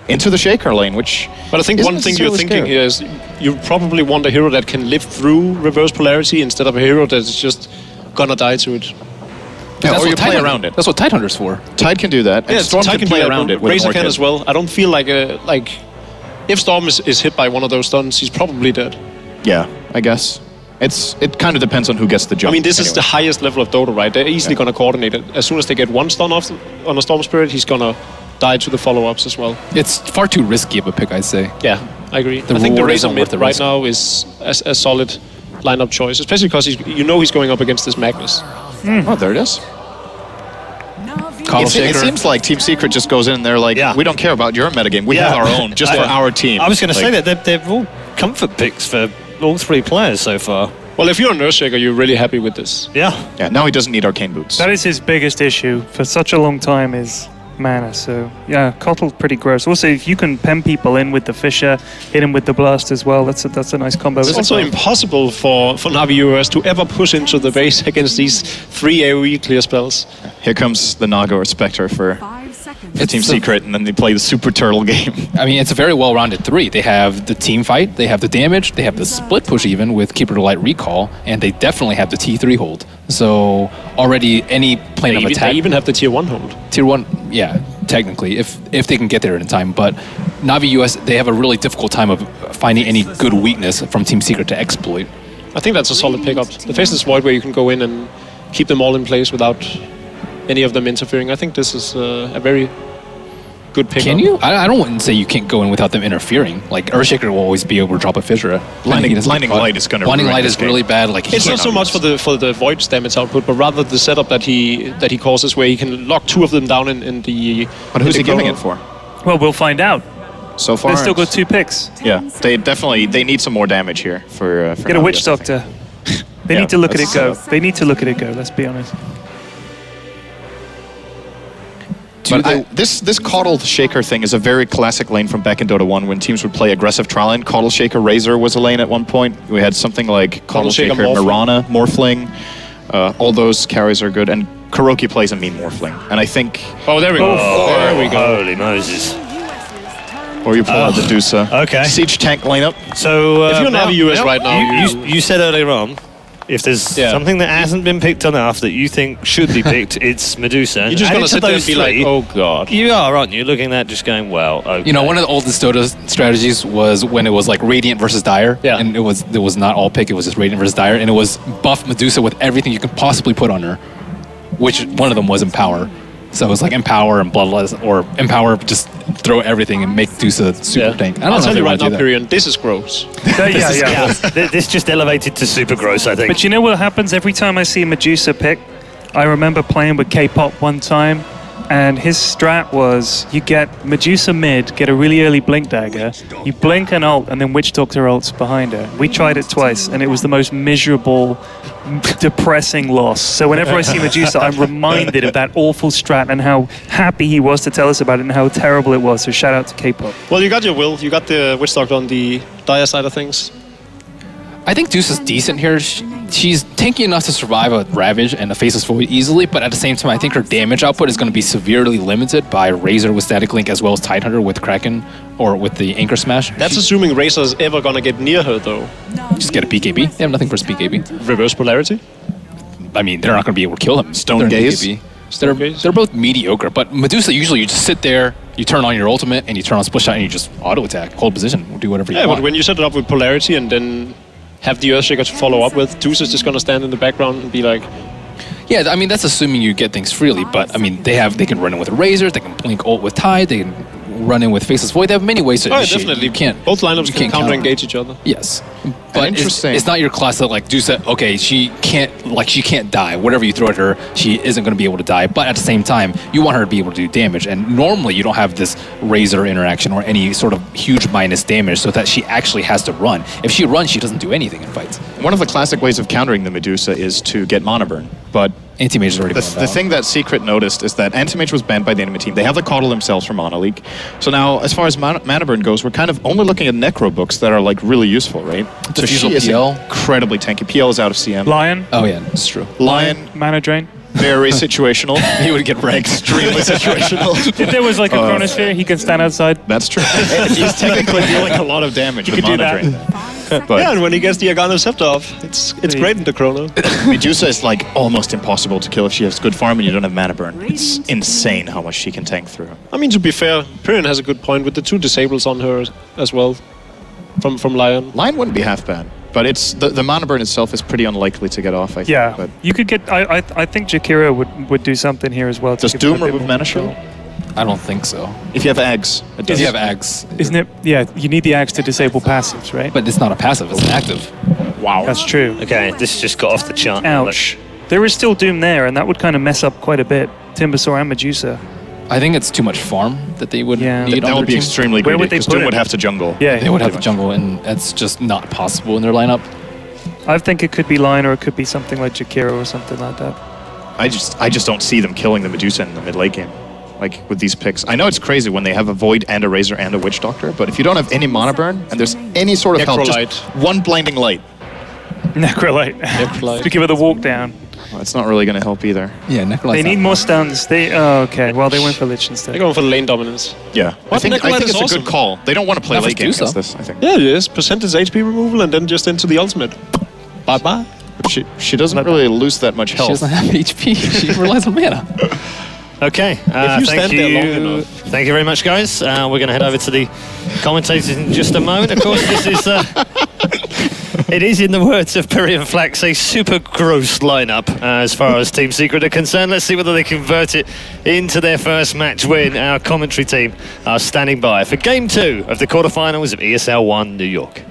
[SPEAKER 6] into the Shaker lane, which...
[SPEAKER 3] But I think one thing you're thinking here is you probably want a hero that can live through reverse polarity instead of a hero that's just gonna die to it.
[SPEAKER 6] Yeah, or you play around it.
[SPEAKER 4] That's what Tidehunter's for.
[SPEAKER 6] Tide can do that, and Storm can play around it with
[SPEAKER 3] Razor can as well. I don't feel like if Storm is hit by one of those stuns, he's probably dead.
[SPEAKER 6] Yeah, I guess. It kind of depends on who gets the jump.
[SPEAKER 3] I mean, this is the highest level of Dota, right? They're easily gonna coordinate it. As soon as they get 1 stun off on a Storm Spirit, he's gonna die to the follow-ups as well.
[SPEAKER 4] It's far too risky of a pick, I'd say.
[SPEAKER 3] Yeah, I agree.
[SPEAKER 4] The
[SPEAKER 3] I think the
[SPEAKER 4] reward
[SPEAKER 3] Razor
[SPEAKER 4] isn't worth
[SPEAKER 3] mid
[SPEAKER 4] the
[SPEAKER 3] right
[SPEAKER 4] risk.
[SPEAKER 3] now is a solid lineup choice, especially because he's going up against this Magnus.
[SPEAKER 6] Oh, there it is. It seems like Team Secret just goes in and they're like, we don't care about your metagame. We have our own, just for our team.
[SPEAKER 2] I was going to say that they're all comfort picks for all 3 players so far.
[SPEAKER 3] Well, if you're an Earthshaker, you're really happy with this.
[SPEAKER 6] Yeah, now he doesn't need Arcane Boots.
[SPEAKER 5] That is his biggest issue for such a long time is mana. So yeah, Kotl's pretty gross. Also, if you can pen people in with the Fissure, hit him with the Blast as well, that's a nice combo.
[SPEAKER 3] It's also impossible for Navi US to ever push into the base against these 3 AoE clear spells.
[SPEAKER 6] Here comes the Naga or Spectre for Team Secret, and then they play the Super Turtle game.
[SPEAKER 4] I mean, it's a very well-rounded 3. They have the team fight, they have the damage, they have the split push even with Keeper to Light recall, and they definitely have the T3 hold. So already any plane of attack...
[SPEAKER 3] They even have the Tier 1 hold.
[SPEAKER 4] Tier 1, yeah, technically, if they can get there in time. But Navi US, they have a really difficult time of finding any good weakness from Team Secret to exploit.
[SPEAKER 3] I think that's a solid pickup. The Faceless Void where you can go in and keep them all in place without any of them interfering. I think this is a very good pickup.
[SPEAKER 4] Can you? I don't say you can't go in without them interfering. Like Earthshaker will always be able to drop a Fissure.
[SPEAKER 6] Blinding Light is going to
[SPEAKER 4] Blinding Light is really bad. Like
[SPEAKER 3] it's not so much for the Void's damage output, but rather the setup that he causes, where he can lock 2 of them down in the.
[SPEAKER 6] But who's he giving it for?
[SPEAKER 5] Well, we'll find out.
[SPEAKER 6] So far,
[SPEAKER 5] They've still got 2 picks.
[SPEAKER 6] Yeah, they need some more damage here for
[SPEAKER 5] Get a
[SPEAKER 6] Navi,
[SPEAKER 5] Witch
[SPEAKER 6] I think.
[SPEAKER 5] Doctor. They
[SPEAKER 6] Yeah,
[SPEAKER 5] need to look at it
[SPEAKER 6] that's
[SPEAKER 5] go.
[SPEAKER 6] set up.
[SPEAKER 5] They need to look at it go, let's be honest.
[SPEAKER 6] But this Caudal Shaker thing is a very classic lane from back in Dota 1 when teams would play aggressive trial lane. Caudal Shaker Razor was a lane at one point. We had something like Caudal Shaker Mirana, Morphling. All those carries are good. And Kuroki plays a mean Morphling. And I think...
[SPEAKER 3] Oh, there we go. There we go.
[SPEAKER 2] Holy Moses.
[SPEAKER 6] Or you pull out the Dusa.
[SPEAKER 2] Okay.
[SPEAKER 6] Siege tank lineup.
[SPEAKER 2] So
[SPEAKER 3] If you're Navi US right now,
[SPEAKER 2] you said earlier on, if there's something that hasn't been picked enough that you think should be picked, it's Medusa.
[SPEAKER 3] you're just going to sit there and be like, oh, God.
[SPEAKER 2] You are, aren't you? Looking at that, just going, well, okay.
[SPEAKER 4] You know, one of the oldest Dota strategies was when it was like Radiant versus Dire.
[SPEAKER 3] Yeah.
[SPEAKER 4] And it was not all pick, it was just Radiant versus Dire. And it was buff Medusa with everything you could possibly put on her, which one of them was Empower. So it was like Empower and Bloodlust, or Empower, just throw everything and make Medusa super tank. I don't know
[SPEAKER 3] I'll tell
[SPEAKER 4] if they
[SPEAKER 3] you right
[SPEAKER 4] wanna do
[SPEAKER 3] now,
[SPEAKER 4] that.
[SPEAKER 3] Period, this is gross.
[SPEAKER 2] This just elevated to super gross, I think.
[SPEAKER 5] But you know what happens every time I see Medusa pick? I remember playing with K-pop one time, and his strat was you get Medusa mid, get a really early blink dagger, you blink and ult, and then Witch Doctor ults behind her. We tried it twice, and it was the most miserable, depressing loss. So whenever I see Medusa, I'm reminded of that awful strat and how happy he was to tell us about it and how terrible it was. So shout out to K-pop.
[SPEAKER 3] Well, you got your will. You got the Witch Doctor on the Dire side of things.
[SPEAKER 4] I think Deuce is decent here. She's tanky enough to survive a Ravage and a Faceless Void easily, but at the same time, I think her damage output is going to be severely limited by Razor with Static Link as well as Tidehunter with Kraken or with the Anchor Smash.
[SPEAKER 3] That's assuming Razor's ever going to get near her, though.
[SPEAKER 4] Just get a BKB. They have nothing for BKB.
[SPEAKER 3] Reverse polarity?
[SPEAKER 4] I mean, they're not going to be able to kill him.
[SPEAKER 6] Stone
[SPEAKER 4] They're in
[SPEAKER 6] Gaze?
[SPEAKER 4] BKB. They're both mediocre, but Medusa, usually you just sit there, you turn on your ultimate, and you turn on Split Shot, and you just auto-attack, hold position, do whatever you
[SPEAKER 3] Yeah,
[SPEAKER 4] want.
[SPEAKER 3] but when you set it up with polarity and then have the Earthshaker to follow up with, Deuce is just going to stand in the background and be like...
[SPEAKER 4] Yeah, I mean, that's assuming you get things freely, but I mean, they can run in with Razors, they can blink ult with Tide, they can run in with Faceless Void, they have many ways to
[SPEAKER 3] Oh, yeah,
[SPEAKER 4] initiate.
[SPEAKER 3] definitely.
[SPEAKER 4] You can't,
[SPEAKER 3] Both lineups
[SPEAKER 4] you
[SPEAKER 3] can
[SPEAKER 4] can't
[SPEAKER 3] counter-engage each other.
[SPEAKER 4] Yes. But
[SPEAKER 6] interesting.
[SPEAKER 4] it's not your class that like Deuce, okay, she can't die. Whatever you throw at her, she isn't going to be able to die. But at the same time, you want her to be able to do damage. And normally you don't have this Razor interaction or any sort of huge minus damage so that she actually has to run. If she runs, she doesn't do anything in fights.
[SPEAKER 6] One of the classic ways of countering the Medusa is to get Mana Burn, but
[SPEAKER 4] Anti-Mage is already banned
[SPEAKER 6] the
[SPEAKER 4] out.
[SPEAKER 6] thing that Secret noticed is that Anti-Mage was banned by the enemy team. They have the Caudal themselves for Mana Leak. So now, as far as Mana Burn goes, we're kind of only looking at Necro books that are like really useful, right? So
[SPEAKER 4] Diffusal
[SPEAKER 6] she is
[SPEAKER 4] PL.
[SPEAKER 6] incredibly tanky. PL is out of CM.
[SPEAKER 5] Lion,
[SPEAKER 4] Oh yeah, it's true.
[SPEAKER 6] Lion,
[SPEAKER 5] mana drain.
[SPEAKER 6] very situational.
[SPEAKER 4] He would get wrecked.
[SPEAKER 6] Extremely situational.
[SPEAKER 5] If there was like a chronosphere, he can stand outside.
[SPEAKER 6] That's true. He's technically dealing a lot of damage with
[SPEAKER 5] could do
[SPEAKER 6] Mana
[SPEAKER 5] that.
[SPEAKER 6] Drain. But
[SPEAKER 3] Yeah, and when he gets the Agano Scepter off, it's great in the Chrono.
[SPEAKER 6] Medusa is like almost impossible to kill if she has good farm and you don't have Mana Burn. It's insane how much she can tank through.
[SPEAKER 3] I mean, to be fair, Pyrian has a good point with the 2 disables on her as well from Lion.
[SPEAKER 6] Lion wouldn't be half bad, but it's the Mana Burn itself is pretty unlikely to get off, I think.
[SPEAKER 5] Yeah,
[SPEAKER 6] But
[SPEAKER 5] you could get. I think Jakira would do something here as well. to
[SPEAKER 6] does
[SPEAKER 5] give her
[SPEAKER 6] Doom
[SPEAKER 5] a bit
[SPEAKER 6] remove
[SPEAKER 5] more
[SPEAKER 6] Mana
[SPEAKER 5] control.
[SPEAKER 6] Shield?
[SPEAKER 4] I don't think so.
[SPEAKER 6] If you have Eggs, it
[SPEAKER 4] If
[SPEAKER 6] does.
[SPEAKER 4] you have Ags,
[SPEAKER 5] Isn't it? Yeah, you need the axe to disable passives, right?
[SPEAKER 4] but it's not a passive; it's an active.
[SPEAKER 6] Wow.
[SPEAKER 5] That's true.
[SPEAKER 2] Okay, this just got off the chart.
[SPEAKER 5] Ouch. There is still Doom there, and that would kind of mess up quite a bit. Timbersaw and Medusa.
[SPEAKER 4] I think it's too much farm that they would
[SPEAKER 5] Yeah.
[SPEAKER 4] need.
[SPEAKER 6] That
[SPEAKER 4] on
[SPEAKER 6] would
[SPEAKER 4] their
[SPEAKER 6] be
[SPEAKER 4] team.
[SPEAKER 6] extremely
[SPEAKER 5] Where
[SPEAKER 6] greedy
[SPEAKER 5] would they
[SPEAKER 6] because
[SPEAKER 5] put
[SPEAKER 6] Doom
[SPEAKER 5] it?
[SPEAKER 6] would have to jungle.
[SPEAKER 5] Yeah,
[SPEAKER 4] They would have
[SPEAKER 6] Pretty
[SPEAKER 4] the
[SPEAKER 6] much.
[SPEAKER 4] jungle, and that's just not possible in their lineup.
[SPEAKER 5] I think it could be Lion, or it could be something like Jakira or something like that.
[SPEAKER 6] I just don't see them killing the Medusa in the mid late game. Like with these picks. I know it's crazy when they have a Void and a Razor and a Witch Doctor, but if you don't have any Mana Burn and there's any sort of help,
[SPEAKER 3] Necrolite.
[SPEAKER 6] just one blinding light,
[SPEAKER 5] Necrolite.
[SPEAKER 4] Necrolite.
[SPEAKER 5] To give her the walk down.
[SPEAKER 6] well, it's not really going to help either.
[SPEAKER 4] Yeah, Necrolite's
[SPEAKER 5] They need
[SPEAKER 4] not-
[SPEAKER 5] more stuns. Okay. Well, they went for Lich
[SPEAKER 3] They're
[SPEAKER 5] instead.
[SPEAKER 3] going for the lane dominance.
[SPEAKER 6] Yeah. I
[SPEAKER 3] What?
[SPEAKER 6] think
[SPEAKER 3] Necrolite is
[SPEAKER 6] it's a
[SPEAKER 3] awesome.
[SPEAKER 6] good call. They don't want to play
[SPEAKER 4] Not for
[SPEAKER 6] late game
[SPEAKER 4] Dusa.
[SPEAKER 6] against this, I think.
[SPEAKER 3] Yeah, it is. Percentage HP removal and then just into the ultimate. Bye-bye.
[SPEAKER 6] She doesn't really lose that much
[SPEAKER 4] She
[SPEAKER 6] health.
[SPEAKER 4] doesn't have HP. She relies on mana.
[SPEAKER 2] Okay,
[SPEAKER 3] you
[SPEAKER 2] thank
[SPEAKER 3] stand there long enough.
[SPEAKER 2] Thank you very much, guys. We're going to head over to the commentators in just a moment. Of course, this is... it is, in the words of Pyrian Flax, a super gross lineup as far as Team Secret are concerned. Let's see whether they convert it into their first match win. Our commentary team are standing by for Game 2 of the quarterfinals of ESL One New York.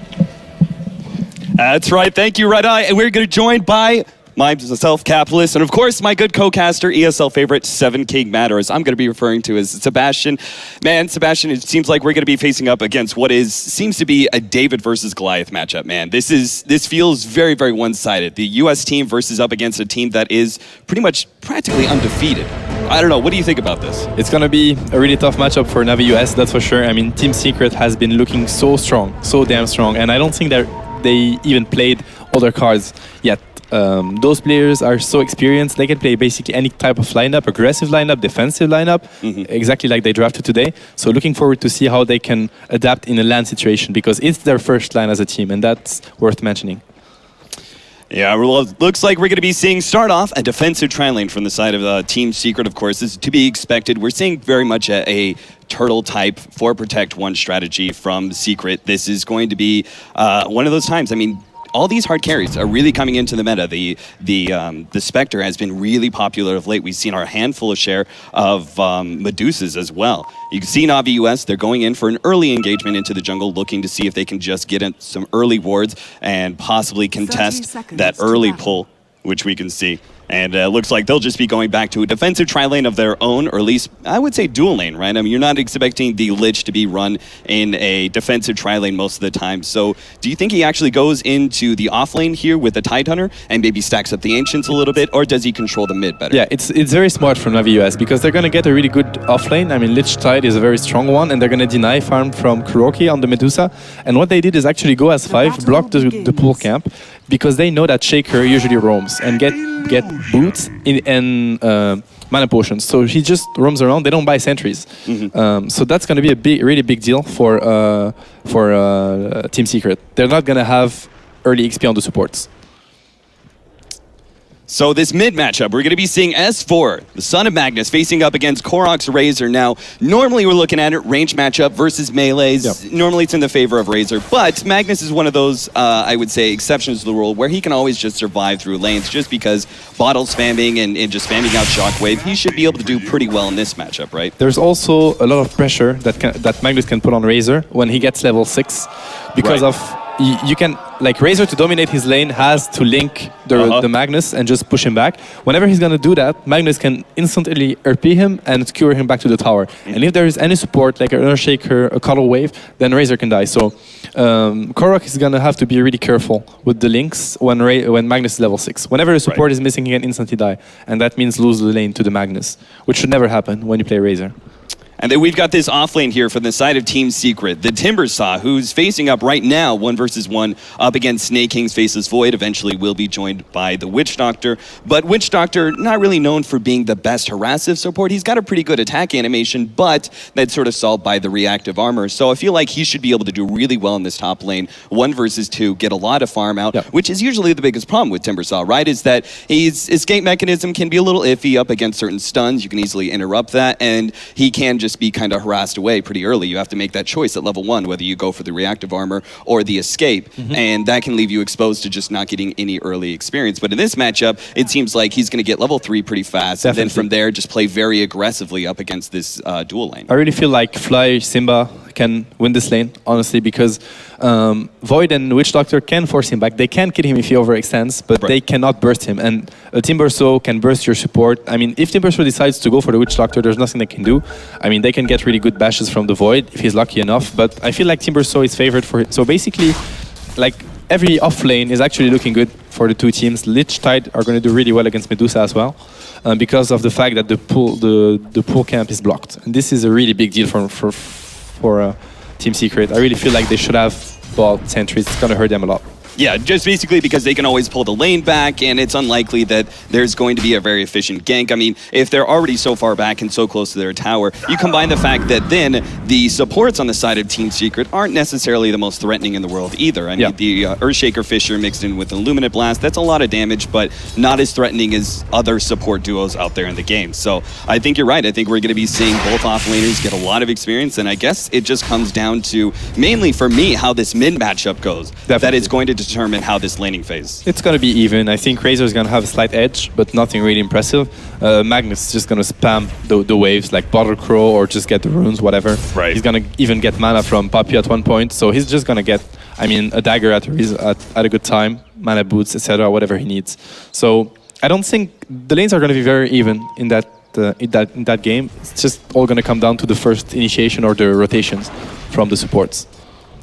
[SPEAKER 7] That's right. Thank you, Red Eye. And we're going to join by myself, Capitalist, and of course my good co-caster, ESL favorite, 7 King Matters. I'm going to be referring to as Sebastian. Man, Sebastian, it seems like we're going to be facing up against what seems to be a David versus Goliath matchup, man. This feels very, very one-sided. The US team versus up against a team that is practically undefeated. I don't know, what do you think about this?
[SPEAKER 8] It's going to be a really tough matchup for Navi US, that's for sure. I mean, Team Secret has been looking so strong, so damn strong, and I don't think that they even played all their cards yet. Those players are so experienced, they can play basically any type of lineup, aggressive lineup, defensive lineup, exactly like they drafted today. So looking forward to see how they can adapt in a LAN situation, because it's their first LAN as a team, and that's worth mentioning.
[SPEAKER 7] Yeah, well, looks like we're going to be seeing start off a defensive tri-lane from the side of Team Secret, of course. This is to be expected. We're seeing very much a turtle type 4 protect 1 strategy from Secret. This is going to be one of those times. I mean, all these hard carries are really coming into the meta. The Spectre has been really popular of late. We've seen our handful of share of Medusas as well. You can see Navi US, they're going in for an early engagement into the jungle, looking to see if they can just get in some early wards and possibly contest that early pull, which we can see. And it looks like they'll just be going back to a defensive tri-lane of their own, or at least, I would say, dual lane, right? I mean, you're not expecting the Lich to be run in a defensive tri-lane most of the time. So do you think he actually goes into the off lane here with the Tidehunter and maybe stacks up the Ancients a little bit, or does he control the mid better?
[SPEAKER 8] Yeah, it's very smart from Navi US, because they're going to get a really good off lane. I mean, Lich Tide is a very strong one, and they're going to deny farm from Kuroki on the Medusa. And what they did is actually go as 5, block the pool camp, because they know that Shaker usually roams and get boots and mana potions. So he just roams around. They don't buy sentries. So that's going to be a really big deal for Team Secret. They're not going to have early XP on the supports.
[SPEAKER 7] So this mid matchup, we're going to be seeing S4, the son of Magnus, facing up against Korok's Razor. Now, normally we're looking at it, range matchup versus melees. Yep. Normally it's in the favor of Razor, but Magnus is one of those, I would say, exceptions to the rule where he can always just survive through lanes just because bottle spamming and just spamming out Shockwave, he should be able to do pretty well in this matchup, right?
[SPEAKER 8] There's also a lot of pressure that Magnus can put on Razor when he gets level 6 because of... You can, like, Razor to dominate his lane has to link the Magnus and just push him back. Whenever he's going to do that, Magnus can instantly RP him and skewer him back to the tower. And if there is any support, like an Earthshaker, a Cuddle Wave, then Razor can die. So Korok is going to have to be really careful with the links when Magnus is level 6. Whenever the support is missing, he can instantly die. And that means lose the lane to the Magnus, which should never happen when you play Razor.
[SPEAKER 7] And then we've got this offlane here from the side of Team Secret, the Timbersaw, who's facing up right now 1 versus 1 up against Snake King's Faceless Void. Eventually will be joined by the Witch Doctor. But Witch Doctor, not really known for being the best harassive support. He's got a pretty good attack animation, but that's sort of solved by the reactive armor. So I feel like he should be able to do really well in this top lane, 1 versus 2, get a lot of farm out, which is usually the biggest problem with Timbersaw, right? Is that his escape mechanism can be a little iffy up against certain stuns. You can easily interrupt that, and he can just be kind of harassed away pretty early. You have to make that choice at level 1, whether you go for the reactive armor or the escape, and that can leave you exposed to just not getting any early experience. But in this matchup, it seems like he's going to get level 3 pretty fast, and then from there just play very aggressively up against this dual lane.
[SPEAKER 8] I really feel like Fly Simba can win this lane, honestly, because Void and Witch Doctor can force him back. They can kill him if he overextends, but they cannot burst him. And a Timbersaw can burst your support. I mean, if Timbersaw decides to go for the Witch Doctor, there's nothing they can do. I mean, they can get really good bashes from the Void if he's lucky enough, but I feel like Timbersaw is favored for it. So basically, like, every off lane is actually looking good for the two teams. Lich Tide are going to do really well against Medusa as well, because of the fact that the pool camp is blocked. And this is a really big deal for Team Secret. I really feel like they should have bought sentries. It's going to hurt them a lot.
[SPEAKER 7] Yeah, just basically because they can always pull the lane back, and it's unlikely that there's going to be a very efficient gank. I mean, if they're already so far back and so close to their tower, you combine the fact that then the supports on the side of Team Secret aren't necessarily the most threatening in the world either. I mean, the Earthshaker Fisher mixed in with an Illuminate Blast, that's a lot of damage, but not as threatening as other support duos out there in the game. So I think you're right. I think we're going to be seeing both offlaners get a lot of experience, and I guess it just comes down to, mainly for me, how this mid matchup goes.
[SPEAKER 8] Definitely.
[SPEAKER 7] That is going to determine how this laning phase.
[SPEAKER 8] It's going to be even. I think Razor is going to have a slight edge, but nothing really impressive. Magnus is just going to spam the waves like Bottle Crow or just get the runes, whatever.
[SPEAKER 7] Right.
[SPEAKER 8] He's going to even get mana from Papi at one point, so he's just going to get, I mean, a dagger at a good time. mana boots, etc., whatever he needs. So I don't think the lanes are going to be very even in that game. It's just all going to come down to the first initiation or the rotations from the supports.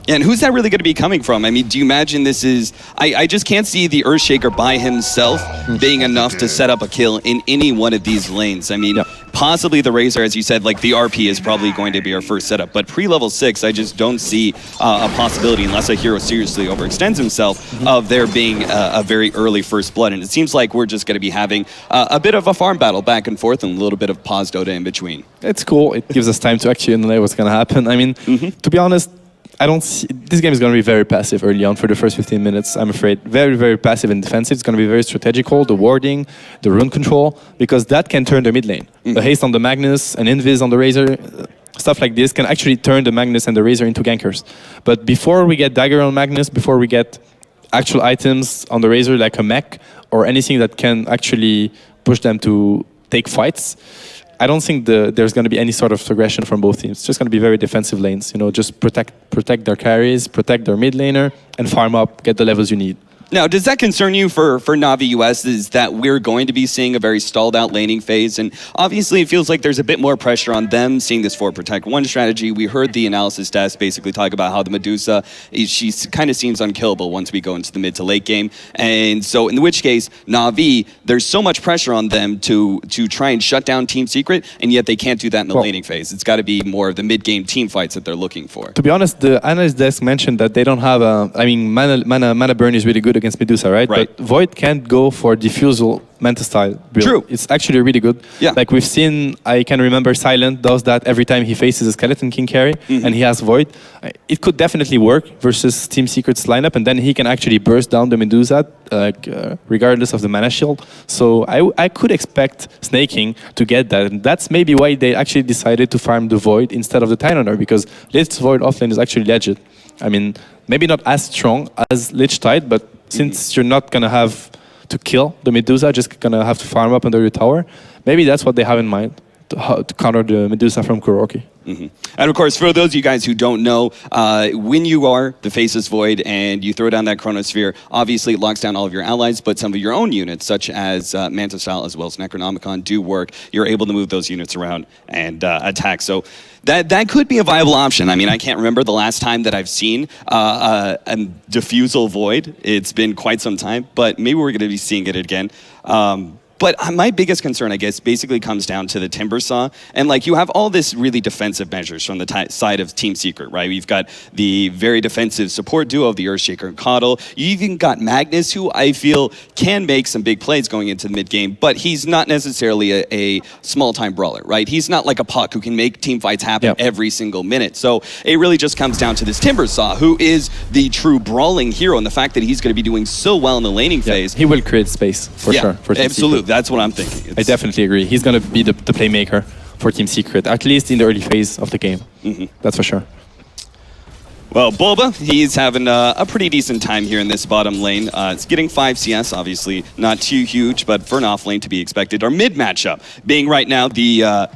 [SPEAKER 7] And who's that really going to be coming from? I mean, do you imagine this is... I just can't see the Earthshaker by himself being enough to set up a kill in any one of these lanes. I mean, possibly the Razor, as you said, like the RP is probably going to be our first setup. But pre-level 6, I just don't see a possibility, unless a hero seriously overextends himself, of there being a very early first blood. And it seems like we're just going to be having a bit of a farm battle back and forth and a little bit of pause Dota in between.
[SPEAKER 8] It's cool. It gives us time to actually know what's going to happen. I mean, to be honest, I don't see... This game is going to be very passive early on for the first 15 minutes, I'm afraid. Very, very passive and defensive. It's going to be very strategical, the warding, the rune control, because that can turn the mid lane. The haste on the Magnus, an invis on the Razor, stuff like this can actually turn the Magnus and the Razor into gankers. But before we get dagger on Magnus, before we get actual items on the Razor like a mech or anything that can actually push them to take fights, I don't think there's going to be any sort of aggression from both teams. It's just going to be very defensive lanes. You know, just protect their carries, protect their mid laner, and farm up, get the levels you need.
[SPEAKER 7] Now, does that concern you for Na'Vi US, is that we're going to be seeing a very stalled out laning phase? And obviously, it feels like there's a bit more pressure on them seeing this 4 Protect 1 strategy. We heard the analysis desk basically talk about how the Medusa, she kind of seems unkillable once we go into the mid to late game. And so in which case, Na'Vi, there's so much pressure on them to try and shut down Team Secret, and yet they can't do that in the laning phase. It's got to be more of the mid-game team fights that they're looking for.
[SPEAKER 8] To be honest, the analyst desk mentioned that they don't have a... I mean, mana burn is really good against Medusa, right? But Void can't go for diffusal Manta style build.
[SPEAKER 7] True.
[SPEAKER 8] It's actually really good.
[SPEAKER 7] Yeah.
[SPEAKER 8] Like we've seen, I can remember Silent does that every time he faces a Skeleton King carry and he has Void. It could definitely work versus Team Secret's lineup, and then he can actually burst down the Medusa regardless of the mana shield. So I could expect Snaking to get that, and that's maybe why they actually decided to farm the Void instead of the Tyranor, because Lich's Void offlane is actually legit. I mean, maybe not as strong as Lich Tide, but since you're not going to have to kill the Medusa, just going to have to farm up under your tower, maybe that's what they have in mind to counter the Medusa from Kuroki.
[SPEAKER 7] And of course, for those of you guys who don't know, when you are the Faceless Void and you throw down that Chronosphere, obviously it locks down all of your allies, but some of your own units, such as Manta Style as well as Necronomicon, do work. You're able to move those units around and attack. So that could be a viable option. I mean, I can't remember the last time that I've seen a Diffusal Void. It's been quite some time, but maybe we're going to be seeing it again. But my biggest concern, I guess, basically comes down to the Timber Saw. And like, you have all this really defensive measures from the side of Team Secret, right? We've got the very defensive support duo of the Earthshaker and Coddle. You even got Magnus, who I feel can make some big plays going into the mid game, but he's not necessarily a small-time brawler, right? He's not like a Puck who can make team fights happen every single minute. So it really just comes down to this Timber Saw, who is the true brawling hero, and the fact that he's going to be doing so well in the laning phase.
[SPEAKER 8] He will create space, for sure. For Team
[SPEAKER 7] absolutely.
[SPEAKER 8] Secret.
[SPEAKER 7] That's what I'm thinking.
[SPEAKER 8] I definitely agree. He's going to be the playmaker for Team Secret, at least in the early phase of the game. That's for sure.
[SPEAKER 7] Well, Bulba, he's having a pretty decent time here in this bottom lane. It's getting 5 CS, obviously not too huge, but for an off lane to be expected. Our mid matchup being right now the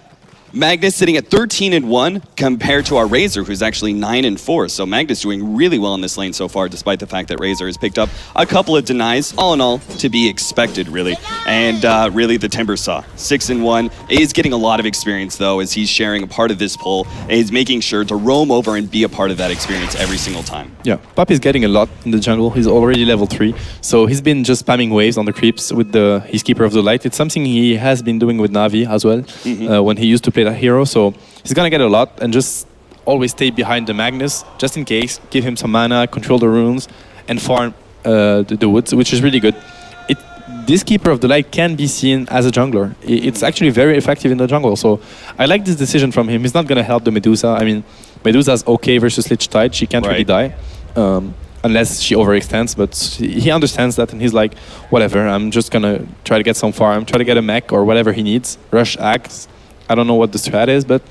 [SPEAKER 7] Magnus sitting at 13-1 compared to our Razor, who's actually 9-4. So Magnus doing really well in this lane so far, despite the fact that Razor has picked up a couple of denies. All in all, to be expected, really. And really, the Timber Saw, 6-1, is getting a lot of experience, though, as he's sharing a part of this pull, and he's making sure to roam over and be a part of that experience every single time. Yeah,
[SPEAKER 8] Pop is getting a lot in the jungle. He's already level 3, so he's been just spamming waves on the creeps with his Keeper of the Light. It's something he has been doing with Na'Vi as well, when he used to play that hero, so he's gonna get a lot, and just always stay behind the Magnus just in case, give him some mana, control the runes, and farm the woods, which is really good. This Keeper of the Light can be seen as a jungler. It's actually very effective in the jungle, so I like this decision from him. He's not gonna help the Medusa. I mean, Medusa's okay versus Lich Tide. She can't really die unless she overextends, but he understands that, and he's like, whatever, I'm just gonna try to get some farm, try to get a mech or whatever he needs. Rush Axe. I don't know what the strat is, but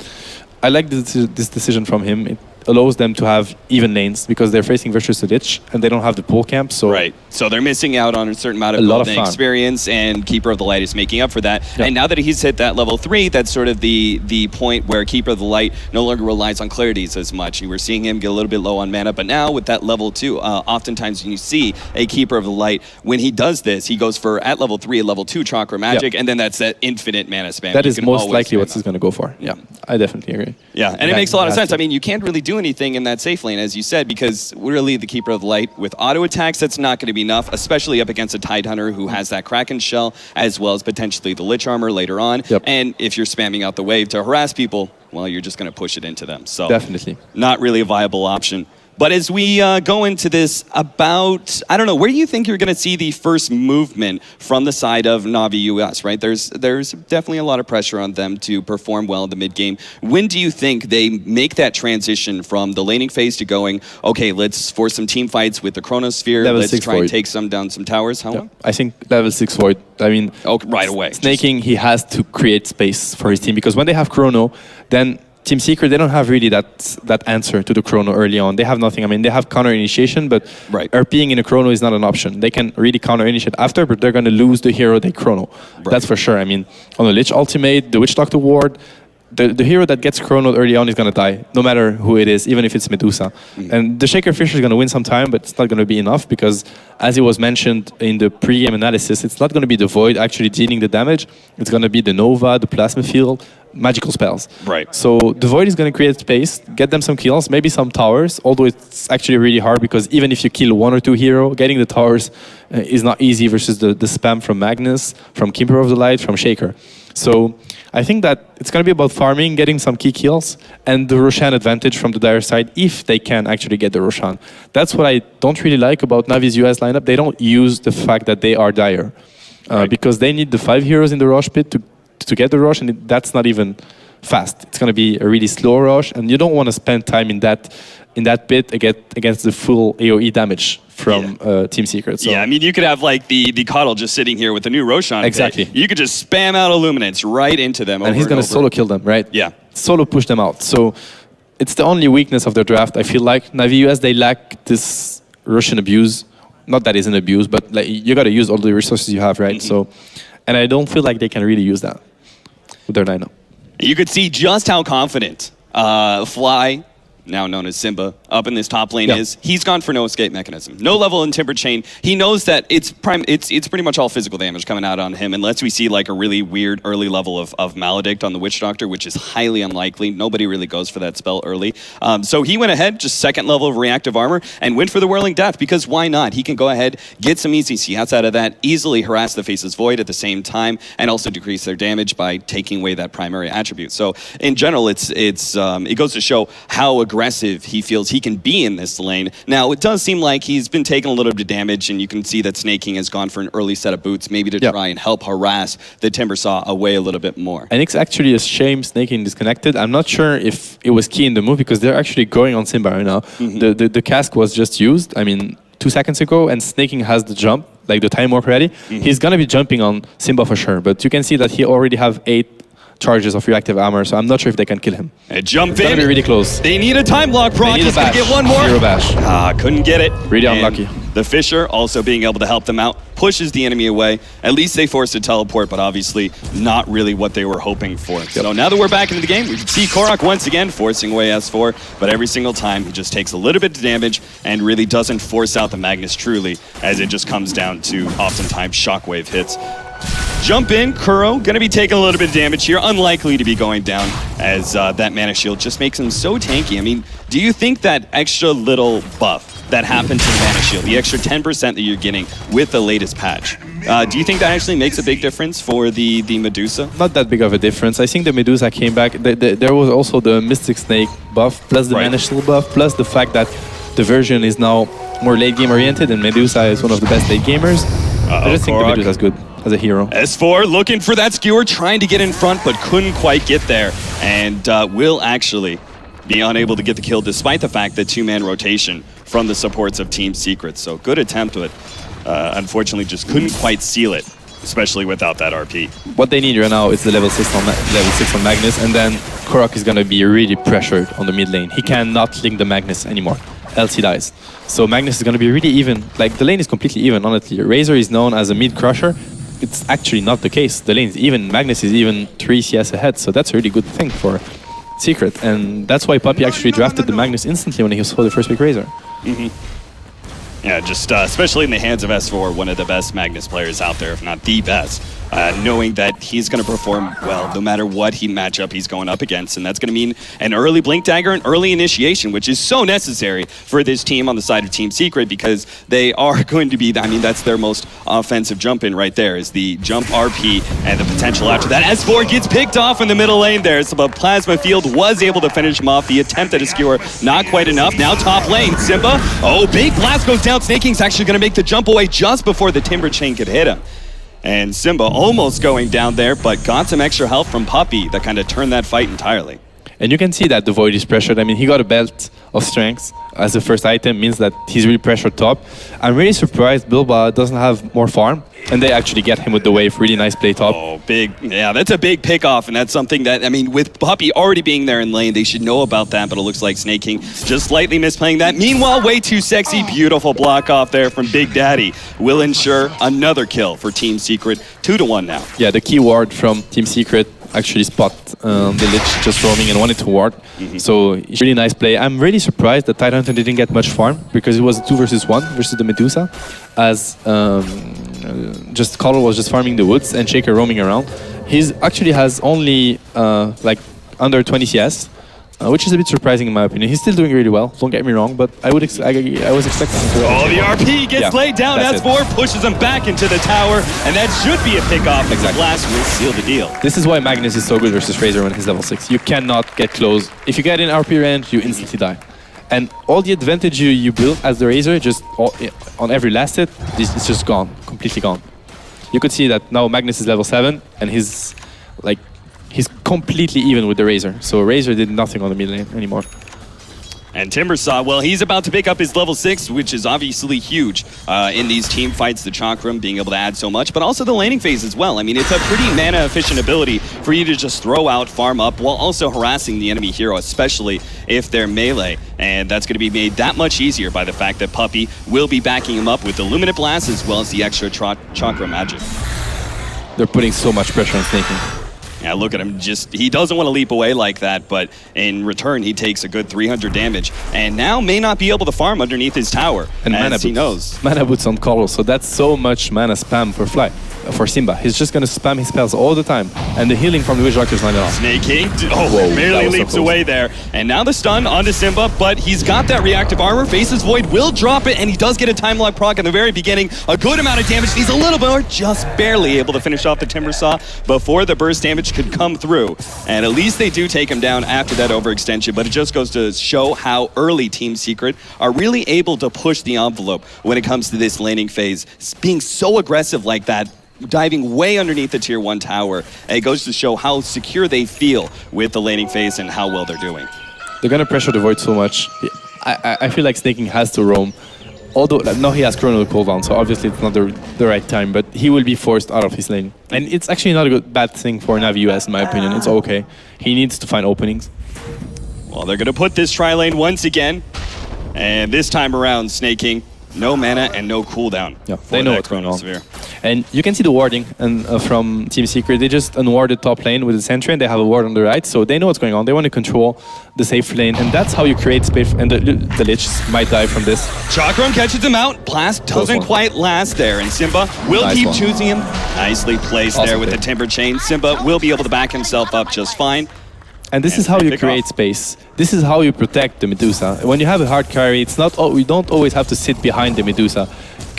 [SPEAKER 8] I like this decision from him. allows them to have even lanes because they're facing Virtus Lich and they don't have the pool camp. So
[SPEAKER 7] Right. So they're missing out on a certain amount of
[SPEAKER 8] A lot of
[SPEAKER 7] building
[SPEAKER 8] fun.
[SPEAKER 7] experience, and Keeper of the Light is making up for that.
[SPEAKER 8] Yeah.
[SPEAKER 7] And now that he's hit that level 3, that's sort of the point where Keeper of the Light no longer relies on clarities as much. You were seeing him get a little bit low on mana, but now with that level 2, oftentimes you see a Keeper of the Light, when he does this, he goes for, at level 3, a level 2 Chakra Magic, and then that's that infinite mana spam.
[SPEAKER 8] that
[SPEAKER 7] You
[SPEAKER 8] is
[SPEAKER 7] can
[SPEAKER 8] most
[SPEAKER 7] always
[SPEAKER 8] likely
[SPEAKER 7] spam
[SPEAKER 8] what
[SPEAKER 7] that.
[SPEAKER 8] he's going to go for. Yeah, I definitely agree.
[SPEAKER 7] Yeah, and it
[SPEAKER 8] Yeah,
[SPEAKER 7] makes a lot of
[SPEAKER 8] he has
[SPEAKER 7] sense.
[SPEAKER 8] to.
[SPEAKER 7] I mean, you can't really do anything in that safe lane, as you said, because really the Keeper of the Light with auto attacks, that's not going to be enough, especially up against a Tidehunter who has that Kraken shell, as well as potentially the Lich armor later on.
[SPEAKER 8] Yep.
[SPEAKER 7] And if you're spamming out the wave to harass people, well, you're just going to push it into them. So
[SPEAKER 8] Definitely.
[SPEAKER 7] not really a viable option. But as we go into this, about, I don't know, where do you think you're going to see the first movement from the side of Navi US, right? There's definitely a lot of pressure on them to perform well in the mid game. When do you think they make that transition from the laning phase to going, okay, let's force some team fights with the Chronosphere,
[SPEAKER 8] Level
[SPEAKER 7] let's
[SPEAKER 8] 6
[SPEAKER 7] try and
[SPEAKER 8] Void.
[SPEAKER 7] take some down some towers? How
[SPEAKER 8] Yeah.
[SPEAKER 7] long?
[SPEAKER 8] I think level 6 Void. I mean,
[SPEAKER 7] Right away.
[SPEAKER 8] Snaking, he has to create space for his team because when they have Chrono, then Team Secret, they don't have really that answer to the Chrono early on. They have nothing. I mean, they have counter initiation, but
[SPEAKER 7] Right.
[SPEAKER 8] RPing in a Chrono is not an option. They can really counter initiate after, but they're going to lose the hero they Chrono. That's for sure. I mean, on the Lich ultimate, the Witch Doctor ward, the hero that gets chronoed early on is going to die, no matter who it is, even if it's Medusa. And the Shaker Fisher is going to win some time, but it's not going to be enough because, as it was mentioned in the pre-game analysis, it's not going to be the Void actually dealing the damage. It's going to be the Nova, the Plasma Field, magical spells.
[SPEAKER 7] Right.
[SPEAKER 8] So the Void is going to create space, get them some kills, maybe some towers, although it's actually really hard because even if you kill 1 or 2 hero, getting the towers is not easy versus the spam from Magnus, from Keeper of the Light, from Shaker. So I think that it's going to be about farming, getting some key kills, and the Roshan advantage from the Dire side if they can actually get the Roshan. That's what I don't really like about Navi's US lineup. They don't use the fact that they are Dire because they need the 5 heroes in the Rosh pit to get the Rosh, and that's not even fast. It's going to be a really slow Rosh, and you don't want to spend time in that pit against the full AoE damage from Team Secret. So.
[SPEAKER 7] Yeah, I mean, you could have like the Coddle just sitting here with the new Roshan.
[SPEAKER 8] Exactly.
[SPEAKER 7] Pit. You could just spam out Illuminates right into them.
[SPEAKER 8] And he's going to solo kill them, right?
[SPEAKER 7] Yeah.
[SPEAKER 8] Solo push them out. So it's the only weakness of their draft. I feel like Navi US, they lack this Russian abuse. Not that it's an abuse, but like, you got to use all the resources you have, right? So, and I don't feel like they can really use that with their lineup.
[SPEAKER 7] You could see just how confident Fly, now known as Simba, up in this top lane is. He's gone for no escape mechanism. No level in Timber Chain. He knows that it's pretty much all physical damage coming out on him unless we see like a really weird early level of Maledict on the Witch Doctor, which is highly unlikely. Nobody really goes for that spell early. So he went ahead, just second level of reactive armor, and went for the Whirling Death because why not? He can go ahead, get some easy CS out of that, easily harass the Faceless Void at the same time, and also decrease their damage by taking away that primary attribute. So in general, it goes to show how aggressive he feels he can be in this lane. Now, it does seem like he's been taking a little bit of damage, and you can see that Snaking has gone for an early set of boots, maybe to try and help harass the Timbersaw away a little bit more.
[SPEAKER 8] And it's actually a shame Snaking disconnected. I'm not sure if it was key in the move because they're actually going on Simba right now. The cask was just used, 2 seconds ago, and Snaking has the jump, like the time warp ready. He's going to be jumping on Simba for sure, but you can see that he already have 8 charges of reactive armor, so I'm not sure if they can kill him.
[SPEAKER 7] Jump
[SPEAKER 8] It's
[SPEAKER 7] in.
[SPEAKER 8] gonna be really close.
[SPEAKER 7] They need a time block, Brock.
[SPEAKER 8] They need
[SPEAKER 7] He's
[SPEAKER 8] a
[SPEAKER 7] going to
[SPEAKER 8] bash.
[SPEAKER 7] get one more.
[SPEAKER 8] Zero bash.
[SPEAKER 7] Couldn't get it.
[SPEAKER 8] Really
[SPEAKER 7] And
[SPEAKER 8] unlucky.
[SPEAKER 7] The Fisher also being able to help them out, pushes the enemy away. At least they forced a teleport, but obviously not really what they were hoping for. So now that we're back into the game, we can see Korok once again forcing away S4, but every single time he just takes a little bit of damage and really doesn't force out the Magnus truly, as it just comes down to oftentimes shockwave hits. Jump in, Kuro, gonna be taking a little bit of damage here, unlikely to be going down as that mana shield just makes him so tanky. I mean, do you think that extra little buff that happened to the mana shield, the extra 10% that you're getting with the latest patch, do you think that actually makes a big difference for the Medusa?
[SPEAKER 8] Not that big of a difference. I think the Medusa came back. There was also the Mystic Snake buff, plus the mana shield buff, plus the fact that the version is now more late game oriented, and Medusa is one of the best late gamers. I just think the Medusa is good as a hero.
[SPEAKER 7] S4 looking for that skewer, trying to get in front, but couldn't quite get there, and will actually be unable to get the kill despite the fact that 2-man rotation from the supports of Team Secret. So good attempt, but unfortunately just couldn't quite seal it. especially without that RP.
[SPEAKER 8] What they need right now is the level 6 on Magnus, and then Korok is gonna be really pressured on the mid lane. He cannot link the Magnus anymore, else he dies. So Magnus is gonna be really even. Like, the lane is completely even, honestly. Razor is known as a mid crusher. It's actually not the case. The lane is even. Magnus is even 3 CS ahead, so that's a really good thing for Secret. And that's why Puppey actually drafted the Magnus instantly when he saw the first pick Razor.
[SPEAKER 7] Yeah, just especially in the hands of S4, one of the best Magnus players out there, if not the best, knowing that he's going to perform well no matter what matchup he's going up against. And that's going to mean an early Blink Dagger, an early initiation, which is so necessary for this team on the side of Team Secret, because they are going to be, I mean, that's their most offensive jump in right there, is the jump RP and the potential after that. S4 gets picked off in the middle lane there, so but Plasma Field was able to finish him off. The attempt at a skewer, not quite enough. Now top lane, Simba. Oh, big blast goes down. Snaking's actually going to make the jump away just before the Timber Chain could hit him. And Simba almost going down there, but got some extra help from Puppey that kind of turned that fight entirely.
[SPEAKER 8] And you can see that the Void is pressured. I mean, he got a belt of strength as the first item, means that he's really pressured top. I'm really surprised Bilba doesn't have more farm, and they actually get him with the wave. Really nice play top.
[SPEAKER 7] Oh, big. Yeah, that's a big pick off, and that's something that, I mean, with Puppey already being there in lane, they should know about that, but it looks like Snake King just slightly misplaying that. Meanwhile, way too sexy. Beautiful block off there from Big Daddy will ensure another kill for Team Secret. 2-1 now.
[SPEAKER 8] Yeah, the key ward from Team Secret actually spot the Lich just roaming and wanted to ward. So really nice play. I'm really surprised that Tidehunter didn't get much farm, because it was a 2 versus 1 versus the Medusa, as just Color was just farming the woods and Shaker roaming around. He's actually has only like under 20 CS, which is a bit surprising in my opinion. He's still doing really well, don't get me wrong, but I was expecting him to...
[SPEAKER 7] Oh, the RP gets laid down. S4 pushes him back into the tower, and that should be a pick-off. Exactly. Blast will seal the deal.
[SPEAKER 8] This is why Magnus is so good versus Razor when he's level 6. You cannot get close. If you get in RP range, you instantly die. And all the advantage you build as the Razor, just on every last hit, it's just gone, completely gone. You could see that now Magnus is level 7, and he's completely even with the Razor. So Razor did nothing on the mid lane anymore.
[SPEAKER 7] And Timbersaw, well, he's about to pick up his level 6, which is obviously huge in these team fights, the Chakram being able to add so much, but also the laning phase as well. I mean, it's a pretty mana-efficient ability for you to just throw out, farm up, while also harassing the enemy hero, especially if they're melee. And that's going to be made that much easier by the fact that Puppey will be backing him up with the Luminate Blast as well as the extra Chakra magic.
[SPEAKER 8] They're putting so much pressure on Snaking.
[SPEAKER 7] Yeah, look at him. He doesn't want to leap away like that, but in return, he takes a good 300 damage, and now may not be able to farm underneath his tower,
[SPEAKER 8] and
[SPEAKER 7] as he knows.
[SPEAKER 8] Mana boots on Coral, so that's so much mana spam for Simba. He's just going to spam his spells all the time, and the healing from the Witch Doctor is not enough.
[SPEAKER 7] Snake King, barely leaps away there, and now the stun onto Simba, but he's got that reactive armor. Faces Void will drop it, and he does get a time lock proc in the very beginning. A good amount of damage. He's a little bit more, just barely able to finish off the Timbersaw before the burst damage could come through. And at least they do take him down after that overextension, but it just goes to show how early Team Secret are really able to push the envelope when it comes to this laning phase. Being so aggressive like that, diving way underneath the tier 1 tower, and it goes to show how secure they feel with the laning phase and how well they're doing.
[SPEAKER 8] They're going to pressure the Void so much. I feel like Snaking has to roam. Although now he has Chrono cooldown, so obviously it's not the right time, but he will be forced out of his lane. And it's actually not a bad thing for Navi US in my opinion. It's okay. He needs to find openings.
[SPEAKER 7] Well, they're going to put this tri-lane once again, and this time around, Snake King, no mana and no cooldown.
[SPEAKER 8] Yeah, they know what's going on.
[SPEAKER 7] Severe.
[SPEAKER 8] And you can see the warding from Team Secret. They just unwarded top lane with the sentry, and they have a ward on the right, so they know what's going on. They want to control the safe lane, and that's how you create space, and the Lich might die from this.
[SPEAKER 7] Chakram catches him out. Blast doesn't quite last there, and Simba will keep choosing him. Nicely placed there with the Timber Chain. Simba will be able to back himself up just fine.
[SPEAKER 8] And this is how you create space. This is how you protect the Medusa. When you have a hard carry, it's not. We don't always have to sit behind the Medusa.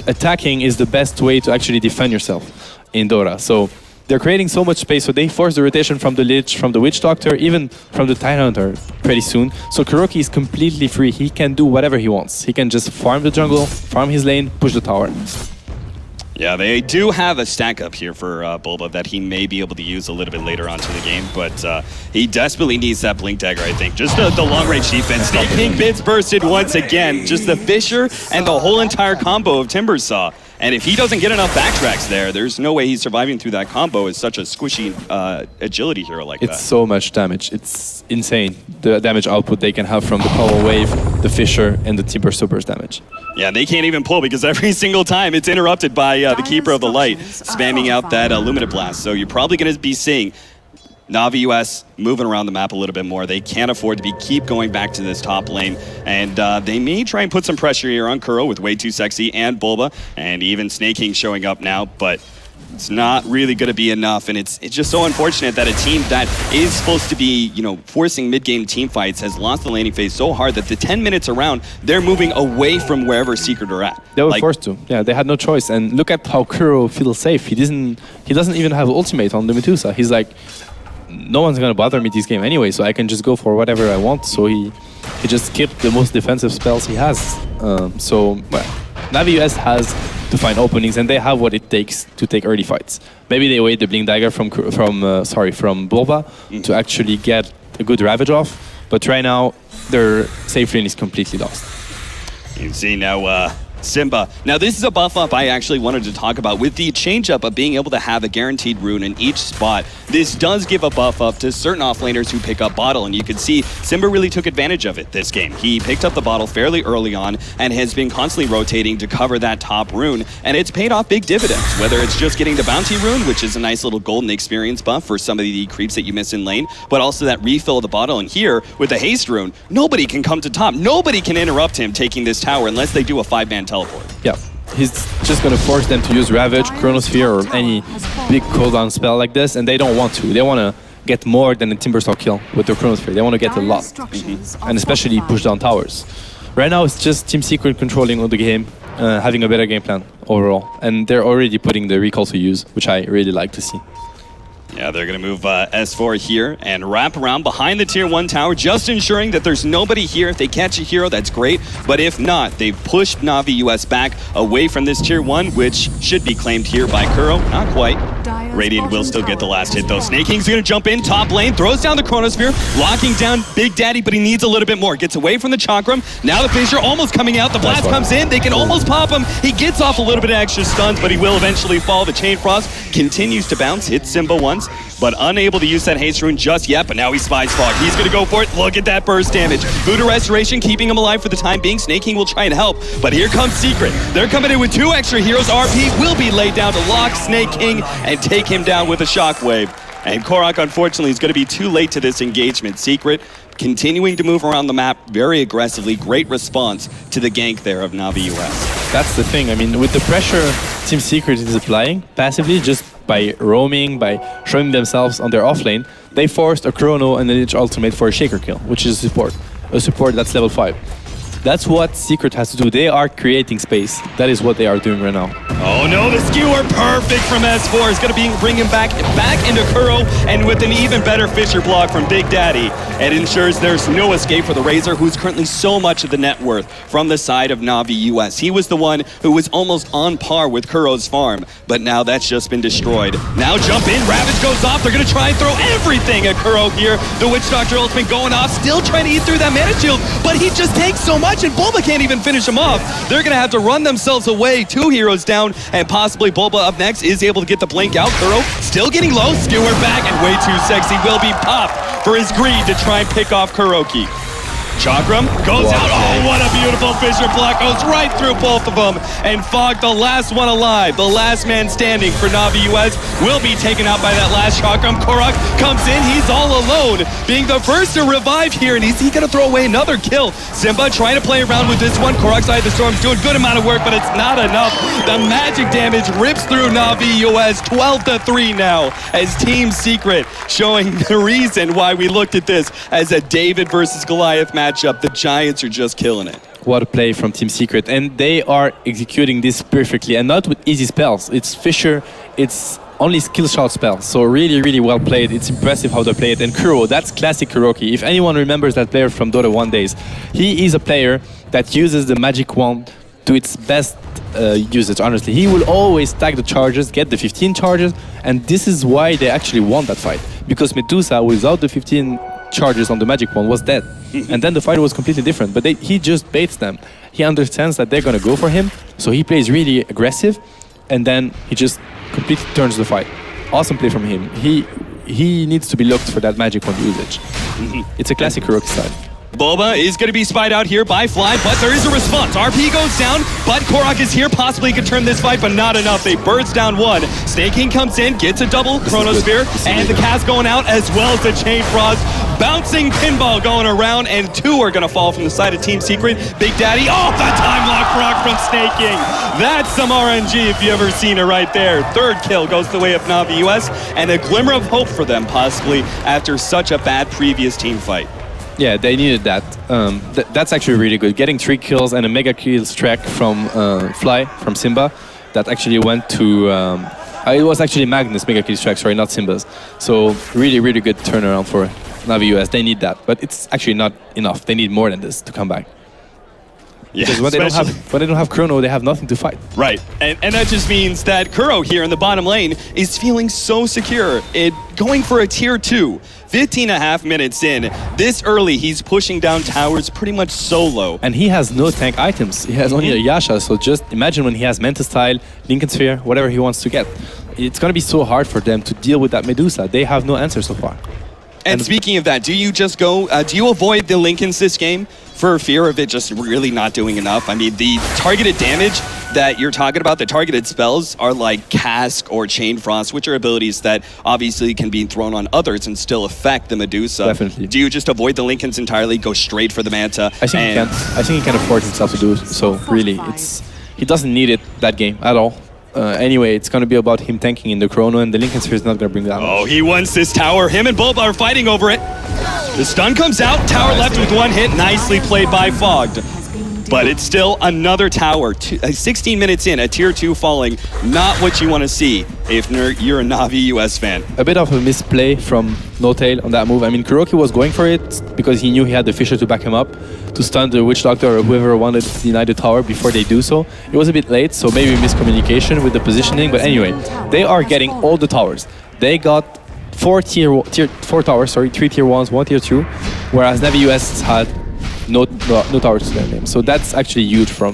[SPEAKER 8] Attacking is the best way to actually defend yourself in Dota. So they're creating so much space, so they force the rotation from the Lich, from the Witch Doctor, even from the Tidehunter pretty soon. So Kuroki is completely free. He can do whatever he wants. He can just farm the jungle, farm his lane, push the tower.
[SPEAKER 7] Yeah, they do have a stack up here for Bulba that he may be able to use a little bit later onto the game, but he desperately needs that Blink Dagger, I think. Just the long-range defense. Snake King bits bursted once again. Just the Fissure and the whole entire combo of Timbersaw. And if he doesn't get enough backtracks there's no way he's surviving through that combo as such a squishy agility hero like that.
[SPEAKER 8] It's so much damage. It's insane. The damage output they can have from the Power Wave, the Fissure, and the Timber Super's damage.
[SPEAKER 7] Yeah, they can't even pull because every single time it's interrupted by the Keeper of the Light spamming out that Luminate Blast. So you're probably going to be seeing Na'Vi US moving around the map a little bit more. They can't afford to keep going back to this top lane. And they may try and put some pressure here on Kuro with Way Too Sexy and Bulba, and even Snake King showing up now. But it's not really going to be enough, and it's just so unfortunate that a team that is supposed to be, forcing mid-game team fights has lost the laning phase so hard that the 10 minutes around, they're moving away from wherever Secret are at.
[SPEAKER 8] They were forced to. Yeah, they had no choice. And look at how Kuro feels safe. He doesn't even have ultimate on the Medusa. He's like, no one's going to bother me this game anyway, so I can just go for whatever I want. So he just skipped the most defensive spells he has. Na'Vi US has to find openings, and they have what it takes to take early fights. Maybe they wait the Blink Dagger from Bulba to actually get a good Ravage off, but right now their safe lane is completely lost.
[SPEAKER 7] You can see now Simba. Now this is a buff up I actually wanted to talk about. With the change up of being able to have a guaranteed rune in each spot, this does give a buff up to certain offlaners who pick up bottle, and you can see Simba really took advantage of it this game. He picked up the bottle fairly early on and has been constantly rotating to cover that top rune, and it's paid off big dividends, whether it's just getting the bounty rune, which is a nice little golden experience buff for some of the creeps that you miss in lane, but also that refill of the bottle. And here with the haste rune, nobody can come to top, nobody can interrupt him taking this tower unless they do a 5-man teleport.
[SPEAKER 8] Yeah, he's just going to force them to use Ravage, Chronosphere, or any big cooldown spell like this, and they don't want to. They want to get more than a Timbersaw kill with their Chronosphere. They want to get a lot, and especially push down towers. Right now, it's just Team Secret controlling all the game, having a better game plan overall, and they're already putting the recall to use, which I really like to see.
[SPEAKER 7] Yeah, they're going to move S4 here and wrap around behind the Tier 1 tower, just ensuring that there's nobody here. If they catch a hero, that's great. But if not, they've pushed Na'Vi US back away from this Tier 1, which should be claimed here by Kuro. Not quite. Radiant will still get the last hit, though. Snake King's going to jump in, top lane, throws down the Chronosphere, locking down Big Daddy, but he needs a little bit more. Gets away from the Chakram. Now the Fissure almost coming out. The blast comes in. They can almost pop him. He gets off a little bit of extra stuns, but he will eventually fall. The Chain Frost continues to bounce, hits Simba once, but unable to use that haste rune just yet, but now he spies Fog. He's going to go for it. Look at that burst damage. Voodoo Restoration keeping him alive for the time being. Snake King will try and help, but here comes Secret. They're coming in with 2 extra heroes. RP will be laid down to lock Snake King and take him down with a shockwave. And Korok, unfortunately, is going to be too late to this engagement. Secret continuing to move around the map very aggressively. Great response to the gank there of Na'Vi US.
[SPEAKER 8] That's the thing. I mean, with the pressure Team Secret is applying passively, just by roaming, by showing themselves on their offlane, they forced a Chrono and an Lich ultimate for a Shaker kill, which is a support that's level 5. That's what Secret has to do. They are creating space. That is what they are doing right now.
[SPEAKER 7] Oh no, the skewer perfect from S4 is going to bring him back into Kuro, and with an even better Fissure block from Big Daddy. It ensures there's no escape for the Razor, who's currently so much of the net worth from the side of Na'Vi US. He was the one who was almost on par with Kuro's farm, but now that's just been destroyed. Now jump in, Ravage goes off. They're going to try and throw everything at Kuro here. The Witch Doctor ultimate going off, still trying to eat through that mana shield, but he just takes so much and Bulba can't even finish him off. They're going to have to run themselves away. 2 heroes down, and possibly Bulba up next is able to get the blink out. Kuro still getting low, skewer back, and Way Too Sexy will be popped for his greed to try and pick off Kuroki. Chakram goes out. Oh, what a beautiful Fissure block. Goes right through both of them. And Fog, the last one alive, the last man standing for Na'Vi US, will be taken out by that last Chakram. Korok comes in. He's all alone, being the first to revive here. And is he going to throw away another kill? Simba trying to play around with this one. Korok's Eye of the Storm's doing a good amount of work, but it's not enough. The magic damage rips through Na'Vi US. 12-3 now, as Team Secret showing the reason why we looked at this as a David versus Goliath matchup. The Giants are just killing it.
[SPEAKER 8] What a play from Team Secret, and they are executing this perfectly, and not with easy spells. It's Fissure, it's only skill shot spells, so really, really well played. It's impressive how they play it. And Kuro, that's classic Kuroki. If anyone remembers that player from Dota 1 days, he is a player that uses the magic wand to its best usage, honestly. He will always stack the charges, get the 15 charges, and this is why they actually won that fight. Because Medusa, without the 15 charges on the magic wand, was dead. And then the fight was completely different, but he just baits them. He understands that they're going to go for him, So he plays really aggressive, and then he just completely turns the fight. Awesome play from him. He needs to be looked for that magic wand usage. It's a classic Kuroki style.
[SPEAKER 7] Boba is going to be spied out here by Fly, but there is a response. RP goes down, but Korok is here. Possibly could turn this fight, but not enough. They burst down one. Snake King comes in, gets a double Chronosphere, and the cast going out as well as the Chain Frost. Bouncing pinball going around, and two are going to fall from the side of Team Secret. Big Daddy, oh, the time lock proc from Snake King. That's some RNG if you ever seen it right there. Third kill goes the way of Navi US, and a glimmer of hope for them possibly after such a bad previous team fight.
[SPEAKER 8] Yeah, they needed that. That's actually really good. Getting 3 kills and a mega kills track from Fly, from Simba, that actually went to... it was actually Magnus mega kills track, sorry, not Simba's. So really, really good turnaround for Navi US. They need that, but it's actually not enough. They need more than this to come back.
[SPEAKER 7] Yeah,
[SPEAKER 8] because when they don't have Chrono, they have nothing to fight.
[SPEAKER 7] Right, and that just means that Kuro here in the bottom lane is feeling so secure. Going for a tier 2, 15.5 minutes in. This early, he's pushing down towers pretty much solo.
[SPEAKER 8] And he has no tank items. He has only a Yasha, so just imagine when he has Mental Style, Lincoln Sphere, whatever he wants to get. It's going to be so hard for them to deal with that Medusa. They have no answer so far.
[SPEAKER 7] And speaking of that, do you just go, do you avoid the Lincolns this game for fear of it just really not doing enough? I mean, the targeted damage that you're talking about, the targeted spells are like Cask or Chain Frost, which are abilities that obviously can be thrown on others and still affect the Medusa.
[SPEAKER 8] Definitely.
[SPEAKER 7] Do you just avoid the Lincolns entirely, go straight for the Manta?
[SPEAKER 8] I think he can. I think he can afford himself to do so. Really, he doesn't need it that game at all. Anyway, it's going to be about him tanking in the Chrono, and the Lincoln Sphere is not going to bring that much.
[SPEAKER 7] Oh, he wants this tower. Him and Boba are fighting over it. The stun comes out. Tower left with 1 hit. Nicely played by Fogged. But it's still another tower. 16 minutes in, a tier 2 falling. Not what you want to see if you're a Navi US fan.
[SPEAKER 8] A bit of a misplay from No-Tail on that move. I mean, Kuroki was going for it because he knew he had the Fisher to back him up, to stun the Witch Doctor or whoever wanted to deny the tower before they do so. It was a bit late, so maybe miscommunication with the positioning. But anyway, they are getting all the towers. They got 4 towers, sorry, 3 tier 1s, 1 tier 2, whereas Navi US had no towers to their name. So that's actually huge for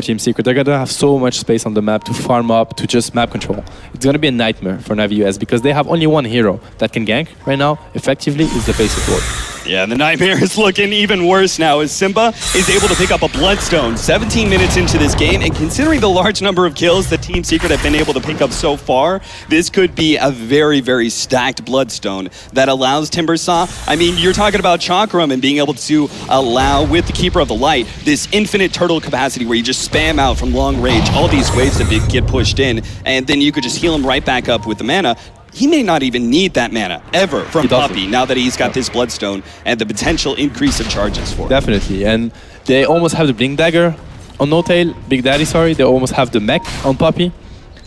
[SPEAKER 8] Team Secret. They're gonna have so much space on the map to farm up, to just map control. It's gonna be a nightmare for Navi US because they have only one hero that can gank right now. Effectively, is the face of war.
[SPEAKER 7] Yeah, and the nightmare is looking even worse now as Simba is able to pick up a Bloodstone 17 minutes into this game, and considering the large number of kills that Team Secret have been able to pick up so far, this could be a very, very stacked Bloodstone that allows Timbersaw. I mean, you're talking about Chakram and being able to allow, with the Keeper of the Light, this infinite turtle capacity where you just spam out from long range all these waves that get pushed in, and then you could just heal him right back up with the mana. He may not even need that mana, ever, from Puppey, now that he's got this Bloodstone and the potential increase of charges for it.
[SPEAKER 8] Definitely, and they almost have the Blink Dagger on No-Tail, Big Daddy, sorry. They almost have the mech on Puppey.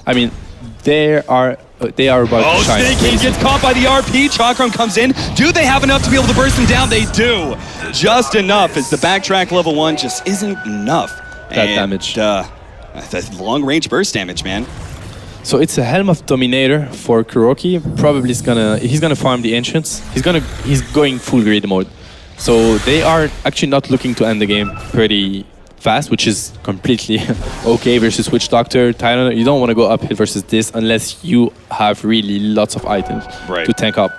[SPEAKER 8] I mean, they are about to shine.
[SPEAKER 7] Snake King gets caught by the RP. Chakram comes in. Do they have enough to be able to burst him down? They do. Just enough, as the backtrack level 1 just isn't enough.
[SPEAKER 8] That damage.
[SPEAKER 7] That's long-range burst damage, man.
[SPEAKER 8] So it's a Helm of Dominator for Kuroki. Probably he's gonna farm the Ancients. He's going full grid mode. So they are actually not looking to end the game pretty fast, which is completely okay versus Witch Doctor, Titan. You don't want to go uphill versus this unless you have really lots of items to tank up.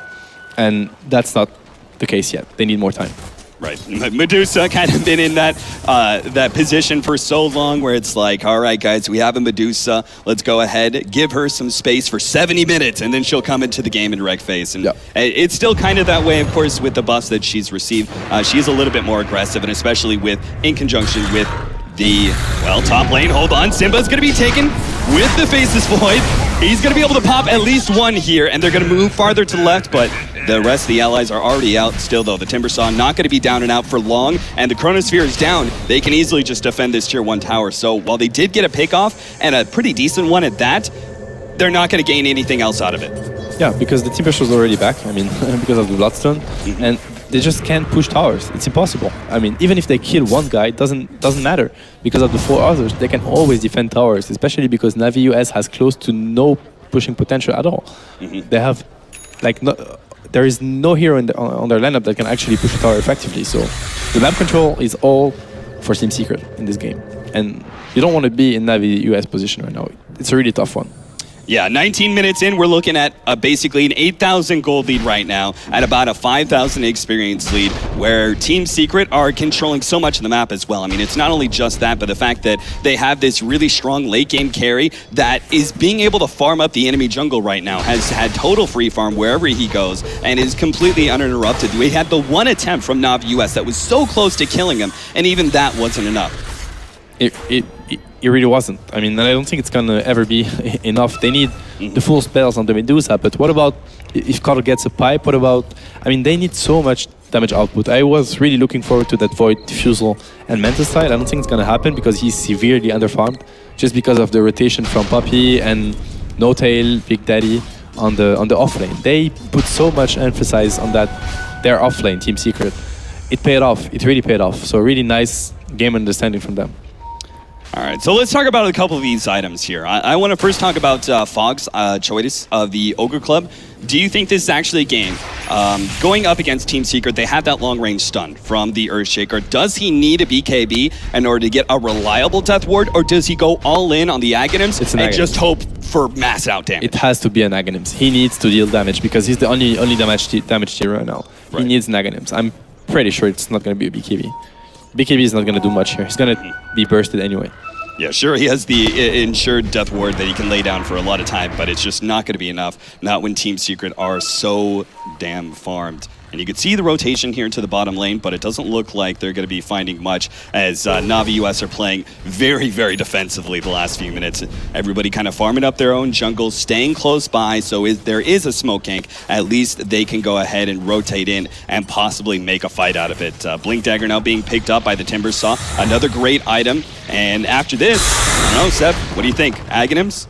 [SPEAKER 8] And that's not the case yet. They need more time.
[SPEAKER 7] Right. Medusa kind of been in that position for so long where it's like, all right, guys, we have a Medusa. Let's go ahead, give her some space for 70 minutes, and then she'll come into the game and wreck face. And it's still kind of that way, of course, with the buffs that she's received. She's a little bit more aggressive, and especially in conjunction with the, top lane. Hold on. Simba's going to be taken with the Faceless Void. He's going to be able to pop at least one here, and they're going to move farther to the left, but the rest of the allies are already out still, though. The Timbersaw not going to be down and out for long, and the Chronosphere is down. They can easily just defend this tier 1 tower. So while they did get a pick-off, and a pretty decent one at that, they're not going to gain anything else out of it.
[SPEAKER 8] Yeah, because the Timbersaw is already back, I mean, because of the Bloodstone, and they just can't push towers. It's impossible. I mean, even if they kill one guy, it doesn't matter. Because of the 4 others, they can always defend towers, especially because Navi US has close to no pushing potential at all. They have, there is no hero on their lineup that can actually push a tower effectively. So the map control is all for Team Secret in this game. and you don't want to be in Navi US position right now. It's a really tough one.
[SPEAKER 7] Yeah, 19 minutes in, we're looking at basically an 8,000 gold lead right now at about a 5,000 experience lead, where Team Secret are controlling so much of the map as well. I mean, it's not only just that, but the fact that they have this really strong late game carry that is being able to farm up the enemy jungle right now, has had total free farm wherever he goes, and is completely uninterrupted. We had the one attempt from Navi US that was so close to killing him, and even that wasn't enough.
[SPEAKER 8] It really wasn't. I mean, I don't think it's gonna ever be enough. They need the full spells on the Medusa, but what about if Carl gets a pipe? What about, I mean, they need so much damage output. I was really looking forward to that Void, Diffusal, and Mantis side. I don't think it's gonna happen because he's severely underfarmed, just because of the rotation from Puppy and No Tail, Big Daddy on the off lane. They put so much emphasis on that, their off lane, Team Secret. It paid off. It really paid off. So really nice game understanding from them.
[SPEAKER 7] All right, so let's talk about a couple of these items here. I want to first talk about Fogg's choice of the Ogre Club. Do you think this is actually a game? Going up against Team Secret, they have that long-range stun from the Earthshaker. Does he need a BKB in order to get a reliable death ward, or does he go all in on the Aghanims and just hope for mass out damage?
[SPEAKER 8] It has to be an Aghanims. He needs to deal damage because he's the only damage tier right now. Right. He needs an Aghanims. I'm pretty sure it's not going to be a BKB. BKB is not going to do much here. He's going to be bursted anyway.
[SPEAKER 7] Yeah, sure, he has the ensured death ward that he can lay down for a lot of time, but it's just not going to be enough, not when Team Secret are so damn farmed. And you can see the rotation here into the bottom lane, but it doesn't look like they're going to be finding much as Navi US are playing very, very defensively the last few minutes. Everybody kind of farming up their own jungles, staying close by, so if there is a smoke gank, at least they can go ahead and rotate in and possibly make a fight out of it. Blink Dagger now being picked up by the Timber Saw, another great item. And after this, I don't know, Seb, what do you think? Aghanims?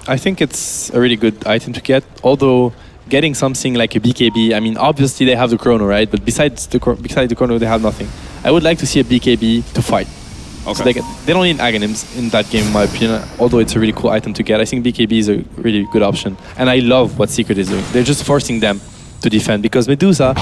[SPEAKER 8] I think it's a really good item to get, although getting something like a BKB, I mean, obviously they have the Chrono, right? But besides the Chrono, they have nothing. I would like to see a BKB to fight. Okay. So they don't need Aghanims in that game, in my opinion, although it's a really cool item to get. I think BKB is a really good option. And I love what Secret is doing. They're just forcing them to defend because Medusa,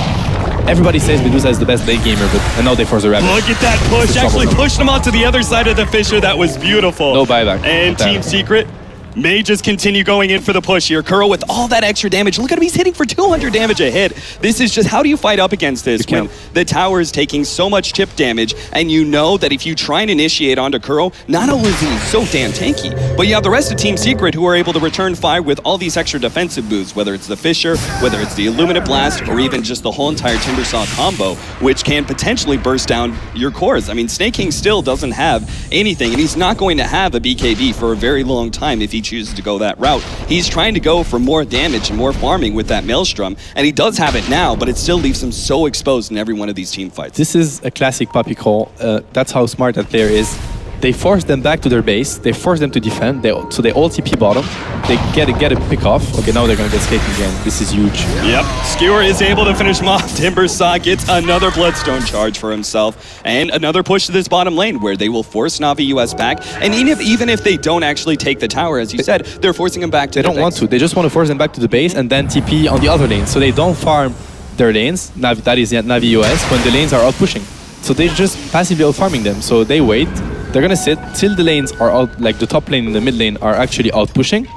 [SPEAKER 8] everybody says Medusa is the best late gamer, but now they force a rabbit.
[SPEAKER 7] Look at that push, actually pushed him onto the other side of the Fissure. That was beautiful.
[SPEAKER 8] No buyback.
[SPEAKER 7] And Team Secret may just continue going in for the push here. Kuro with all that extra damage. Look at him, he's hitting for 200 damage a hit. This is just, how do you fight up against this when the tower is taking so much chip damage, and you know that if you try and initiate onto Kuro, not only is he so damn tanky, but you have the rest of Team Secret who are able to return fire with all these extra defensive boosts, whether it's the Fissure, whether it's the Illuminate Blast, or even just the whole entire Timber Saw combo, which can potentially burst down your cores. I mean, Snake King still doesn't have anything, and he's not going to have a BKB for a very long time if he chooses to go that route. He's trying to go for more damage and more farming with that Maelstrom, and he does have it now, but it still leaves him so exposed in every one of these team fights.
[SPEAKER 8] This is a classic Puppy call. That's how smart that player is. They force them back to their base. They force them to defend. So they all TP bottom. They get a pick off. Okay, now they're going to get skating again. This is huge.
[SPEAKER 7] Yep. Skewer is able to finish him off. Timber Saw gets another Bloodstone charge for himself. And another push to this bottom lane where they will force Navi US back. And even if they don't actually take the tower, as you said, they're forcing them back to the base.
[SPEAKER 8] They don't want to. They just want to force them back to the base and then TP on the other lane. So they don't farm their lanes. That is Navi US when the lanes are out pushing. So they're just passively out farming them. So they wait. They're gonna sit till the lanes are out, like the top lane and the mid lane are actually out pushing,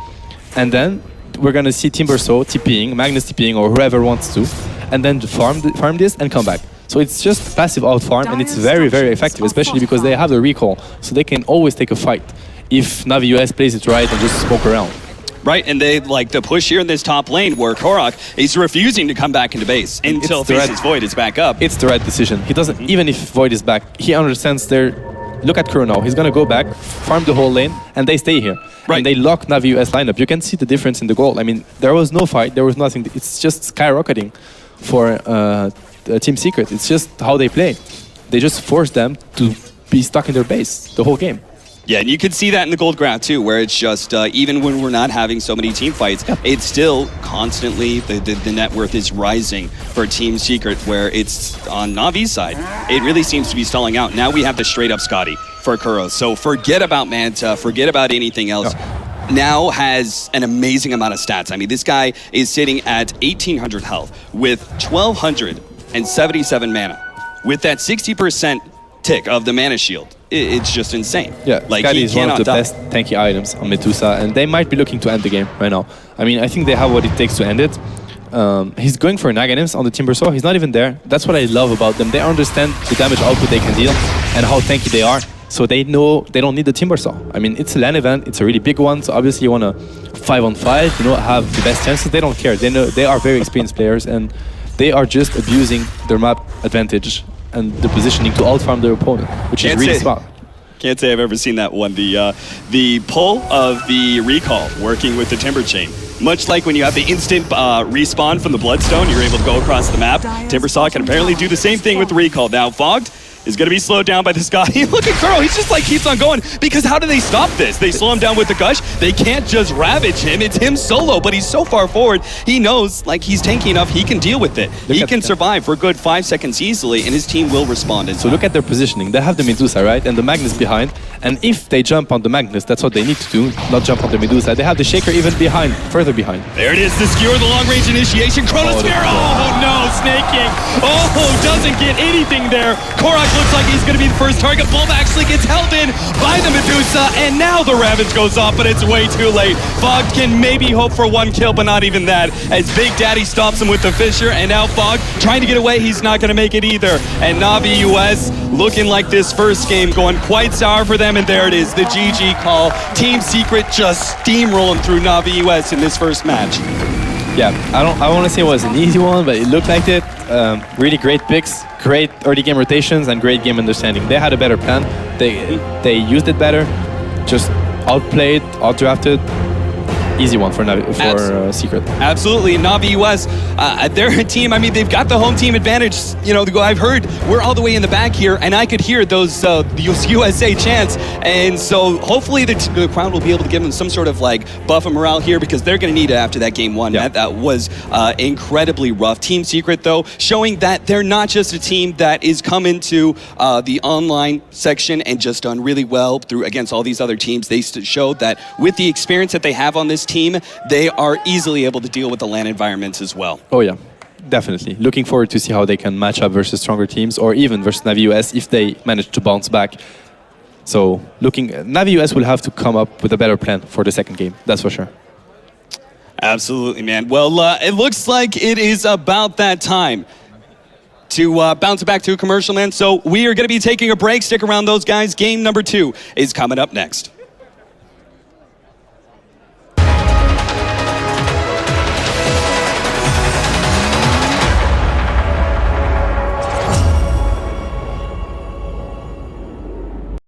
[SPEAKER 8] and then we're gonna see Timbersaw TPing, Magnus TPing, or whoever wants to, and then farm this and come back. So it's just passive out farm, and it's very, very effective, especially because they have the recall, so they can always take a fight if Navi US plays it right and just smoke around.
[SPEAKER 7] Right, and they like the push here in this top lane where Korok is refusing to come back into base until Face's Void is back up.
[SPEAKER 8] It's the right decision. He doesn't, even if Void is back, he understands their. Look at Kuro now. He's going to go back, farm the whole lane, and they stay here. Right. And they lock Navi US lineup. You can see the difference in the goal. I mean, there was no fight. There was nothing. It's just skyrocketing for Team Secret. It's just how they play. They just force them to be stuck in their base the whole game.
[SPEAKER 7] Yeah, and you can see that in the gold graph too, where it's just, even when we're not having so many team fights, it's still constantly, the net worth is rising for Team Secret, where it's on Navi's side. It really seems to be stalling out. Now we have the straight up Scotty for Kuro. So forget about Manta, forget about anything else. Now has an amazing amount of stats. I mean, this guy is sitting at 1,800 health with 1,277 mana. With that 60% tick of the mana shield. It's just insane.
[SPEAKER 8] Yeah,
[SPEAKER 7] like
[SPEAKER 8] Skadi
[SPEAKER 7] he
[SPEAKER 8] is one of
[SPEAKER 7] cannot
[SPEAKER 8] the
[SPEAKER 7] die.
[SPEAKER 8] best tanky items on Medusa, and they might be looking to end the game right now. I mean, I think they have what it takes to end it. He's going for Naganims on the Timbersaw. He's not even there. That's what I love about them. They understand the damage output they can deal and how tanky they are. So they know they don't need the Timbersaw. I mean, it's a LAN event. It's a really big one. So obviously you want to 5-on-5, you know, have the best chances. They don't care. They know they are very experienced players, and they are just abusing their map advantage and the positioning to out-farm their opponent, which is really smart.
[SPEAKER 7] Can't say I've ever seen that one. The pull of the recall working with the Timber Chain. Much like when you have the instant respawn from the Bloodstone, you're able to go across the map. Timbersaw can apparently do the same thing with the recall. Now, Fogged is going to be slowed down by this guy. Look at Kuro, he's just like keeps on going, because how do they stop this? They slow him down with the Gush. They can't just ravage him. It's him solo, but he's so far forward. He knows, like, he's tanky enough, he can deal with it. He can survive for a good 5 seconds easily, and his team will respond.
[SPEAKER 8] So look at their positioning. They have the Medusa, right? And the Magnus behind. And if they jump on the Magnus, that's what they need to do, not jump on the Medusa. They have the Shaker even behind, further behind.
[SPEAKER 7] There it is, the skewer, the long-range initiation. Chronosphere, oh no, Snake King. Oh, doesn't get anything there. Korok looks like he's going to be the first target. Bulb actually gets held in by the Medusa, and now the Ravage goes off, but it's way too late. Fog can maybe hope for 1 kill, but not even that, as Big Daddy stops him with the Fissure, and now Fog trying to get away. He's not going to make it either. And Navi US looking like this first game going quite sour for them, and there it is, the GG call. Team Secret just steamrolling through Navi US in this first match.
[SPEAKER 8] Yeah, I want to say it was an easy one, but it looked like it. Really great picks, great early game rotations, and great game understanding. They had a better plan. They used it better. Just outplayed, outdrafted. Easy one for Secret.
[SPEAKER 7] Absolutely, Navi US, they're a team, I mean, they've got the home team advantage. You know, I've heard, we're all the way in the back here, and I could hear those USA chants, and so hopefully the crowd will be able to give them some sort of like buff of morale here, because they're going to need it after that game one. Yeah. That was incredibly rough. Team Secret, though, showing that they're not just a team that is coming to the online section and just done really well through against all these other teams. They showed that with the experience that they have on this team, they are easily able to deal with the LAN environments as well.
[SPEAKER 8] Oh yeah, definitely. Looking forward to see how they can match up versus stronger teams, or even versus Navi US if they manage to bounce back. So Navi US will have to come up with a better plan for the second game, that's for sure.
[SPEAKER 7] Absolutely, man. Well, it looks like it is about that time to bounce back to a commercial, man. So we are going to be taking a break. Stick around, those guys. Game number 2 is coming up next.